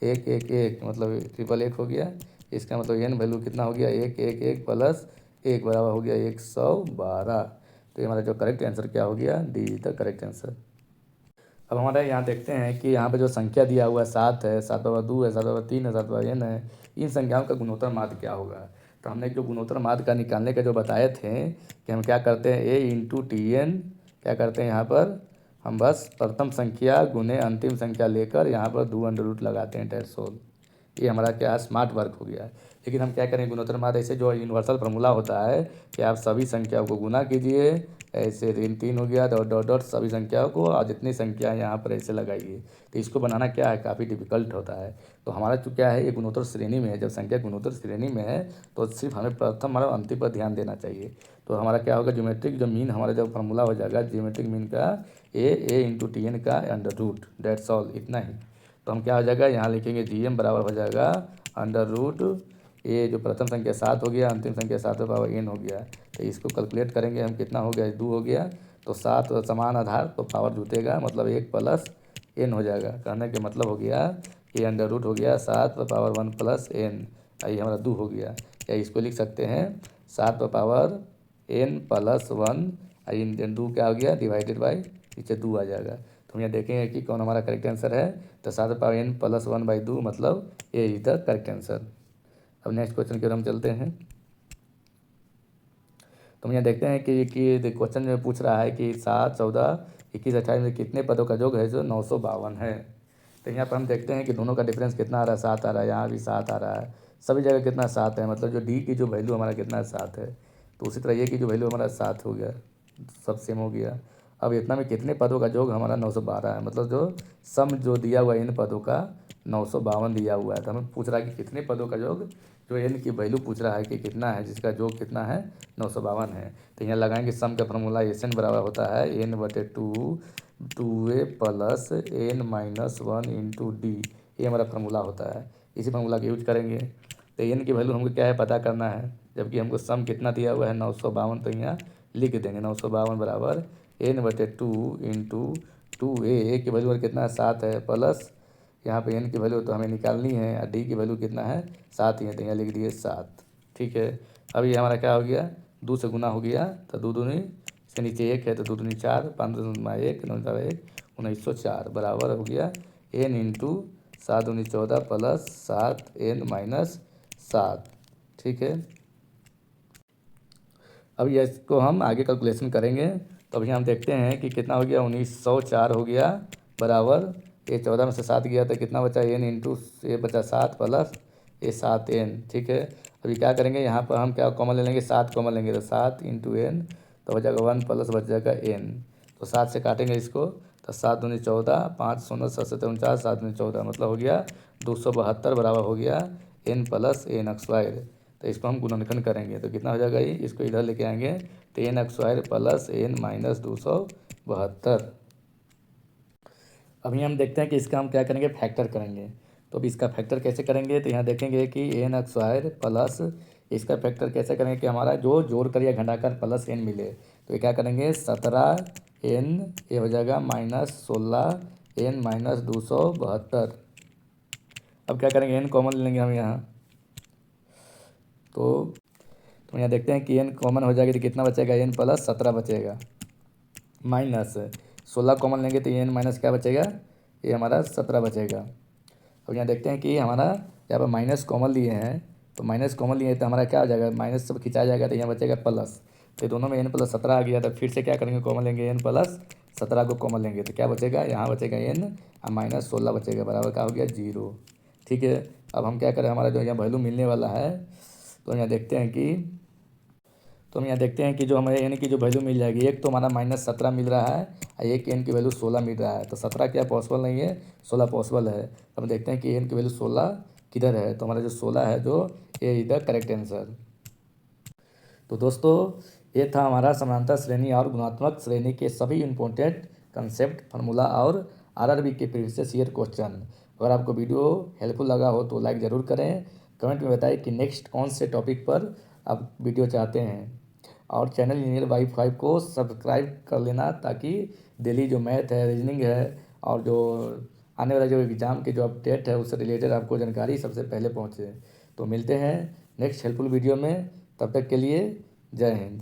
1 1 1, मतलब ट्रिपल 1 हो गया। इसका मतलब एन वैल्यू कितना हो गया 1 1 1 प्लस 1 बराबर हो गया 112। तो ये हमारा जो करेक्ट आंसर क्या हो गया, D is the correct answer. अब हमारे यहाँ देखते हैं कि यहाँ पे जो संख्या दिया हुआ है 7 है, 7 बराबर 2 है, 7 बराबर 3 है, 7 बराबर n है, इन संख्याओं का गुणोत्तर माध्य क्या होगा। तो हमने जो गुणोत्तर माध्य का निकालने का जो बताए थे कि हम क्या करते हैं a इंटू Tn, क्या करते हैं यहाँ पर हम बस प्रथम संख्या गुने अंतिम संख्या लेकर यहाँ पर 2 अंडर रूट लगाते हैं डेट्स ऑल। ये हमारा क्या स्मार्ट वर्क हो गया है। लेकिन हम क्या करें गुणोत्तर माध्य ऐसे जो यूनिवर्सल फार्मूला होता है कि आप सभी संख्याओं को गुना कीजिए, ऐसे 3 हो गया, डॉट डॉट डॉट सभी संख्याओं को, और जितनी संख्या यहाँ पर ऐसे लगाइए। तो इसको बनाना क्या है काफ़ी डिफिकल्ट होता है। तो हमारा जो क्या है ये गुणोत्तर श्रेणी में है, जब संख्या गुणोत्तर श्रेणी में है तो सिर्फ हमें प्रथम और अंतिम पर ध्यान देना चाहिए। तो हमारा क्या होगा ज्योमेट्रिक जो मीन हमारा जब फार्मूला हो जाएगा ज्योमेट्रिक मीन का ए इंटू Tn का अंडर रूट, डेट्स ऑल, इतना ही। तो हम क्या हो जाएगा यहाँ लिखेंगे Gm बराबर हो जाएगा अंडर रूट ये जो प्रथम संख्या 7 हो गया, अंतिम संख्या 7 पावर n हो गया। तो इसको कैलकुलेट करेंगे हम, कितना हो गया, 2 हो गया। तो 7 समान आधार तो पावर जुटेगा, मतलब 1 प्लस n हो जाएगा। कहने का मतलब हो गया कि अंडर रूट हो गया 7 पावर 1 प्लस n, ये हमारा 2 हो गया। या इसको लिख सकते हैं 7 पावर n प्लस 1, इन 2 क्या हो गया, डिवाइडेड बाई नीचे 2 आ जाएगा। तो हम यहाँ देखेंगे कि कौन हमारा करेक्ट आंसर है। तो 7 पावर n प्लस 1 बाई 2 मतलब ये इज द करेक्ट आंसर। अब नेक्स्ट क्वेश्चन की ओर हम चलते हैं। तो हम यहाँ देखते हैं कि क्वेश्चन में पूछ रहा है कि 7, 14, 21, 28 में कितने पदों का योग है जो 952 है। तो यहाँ पर हम देखते हैं कि दोनों का डिफरेंस कितना आ रहा है, 7 आ रहा है, यहाँ भी 7 आ रहा है, सभी जगह कितना 7 है, मतलब जो डी की जो वैल्यू हमारा कितना 7 है। तो उसी तरह ये की जो वैल्यू हमारा 7 हो गया, सब सेम हो गया। अब इतना में कितने पदों का योग हमारा 912 है, मतलब जो सम जो दिया हुआ है इन पदों का 952 दिया हुआ है। तो हमें पूछ रहा है कि कितने पदों का योग, जो एन की वैल्यू पूछ रहा है कि कितना है, जिसका योग कितना है, 952 है। तो यहाँ लगाएंगे सम का फॉर्मूला एस एन बराबर होता है n/2 2a plus n minus 1 into D, ये हमारा फार्मूला होता है। इसी फार्मूला का यूज करेंगे। तो एन की वैल्यू हमको क्या है, पता करना है, जबकि हमको सम कितना दिया हुआ है 952। तो यहाँ लिख देंगे 952 बराबर n/2 इंटू 2a की वैल्यू कितना है, 7 है, प्लस यहाँ पे n की वैल्यू तो हमें निकालनी है और डी की वैल्यू कितना है, 7 ही है। तो यहाँ लिख दिए 7। ठीक है, अब ये हमारा क्या हो गया, 2 से गुना हो गया। तो 2 दूनी, इसके नीचे 1 है तो 2 दूनी 4, 5 दूनी 1, 9 1, 1904 बराबर हो गया n इंटू 7 दूनी 14 प्लस 7 n माइनस 7। ठीक है, अब ये इसको हम आगे कैलकुलेशन करेंगे। तो अभी हम देखते हैं कि कितना हो गया, 1904 हो गया बराबर, ये 14 में से 7 गया तो कितना बचा, n इंटू ये बचा 7 प्लस ये 7n। ठीक है, अभी क्या करेंगे, यहाँ पर हम क्या कॉमन ले लेंगे, 7 कॉमन लेंगे तो 7 इंटू n, तो बच जाएगा 1 प्लस बच जाएगा n। तो 7 से काटेंगे इसको, तो 7 दूनी 14, 5 सोलह 7 49, 7 दूनी 14, मतलब हो गया 272 बराबर हो गया n प्लस n स्क्वायर। तो इसको हम गुणनखंड करेंगे तो कितना हो जाएगा, ये इसको इधर लेके आएंगे तो n square plus n minus 272। अभी हम देखते हैं कि इसका हम क्या करेंगे, फैक्टर करेंगे। तो अभी इसका फैक्टर कैसे करेंगे, तो यहाँ देखेंगे कि n स्क्वायर प्लस, इसका फैक्टर कैसे करेंगे कि हमारा जो जोड़ कर या घटाकर प्लस n मिले। तो ये क्या करेंगे, 17n ये हो जाएगा माइनस 16n माइनस 272। अब क्या करेंगे, n कॉमन लेंगे हम यहाँ, तो यहाँ देखते हैं कि n कॉमन हो जाएगी तो कितना बचेगा, n प्लस 17 बचेगा, माइनस 16 कॉमन लेंगे तो n माइनस क्या बचेगा, ये हमारा 17 बचेगा। अब यहाँ देखते हैं कि हमारा यहाँ पर माइनस कॉमन लिए हैं, तो माइनस कॉमन लिए तो हमारा क्या हो जाएगा, माइनस सब खिंचा जाएगा तो यहाँ बचेगा प्लस। तो दोनों में n प्लस 17 आ गया, तो फिर से क्या करेंगे, कॉमन लेंगे, n प्लस 17 को कॉमन लेंगे तो क्या बचेगा, यहाँ बचेगा n और माइनस 16 बचेगा, बराबर क्या हो गया 0। ठीक है, अब हम क्या करें, हमारा जो यहाँ वैल्यू मिलने वाला है, तो यहाँ देखते हैं कि जो हमें n की जो वैल्यू मिल जाएगी, एक तो हमारा माइनस 17 मिल रहा है और एक n की वैल्यू 16 मिल रहा है। तो 17 क्या पॉसिबल नहीं है, 16 पॉसिबल है। अब देखते हैं कि n की वैल्यू 16 किधर है, तो हमारा जो 16 है जो ये इधर करेक्ट आंसर। तो दोस्तों ये था हमारा समानांतर श्रेणी और गुणात्मक श्रेणी के सभी इम्पोर्टेंट कंसेप्ट, फार्मूला और आरआरबी के प्रीवियस ईयर क्वेश्चन। अगर आपको वीडियो हेल्पफुल लगा हो तो लाइक ज़रूर करें, कमेंट में बताएं कि नेक्स्ट कौन से टॉपिक पर आप वीडियो चाहते हैं, और चैनल इंजीनियर वाई5 को सब्सक्राइब कर लेना, ताकि डेली जो मैथ है, रीजनिंग है और जो आने वाला जो एग्ज़ाम के जो अपडेट है उससे रिलेटेड आपको जानकारी सबसे पहले पहुँचे। तो मिलते हैं नेक्स्ट हेल्पफुल वीडियो में, तब तक के लिए जय हिंद।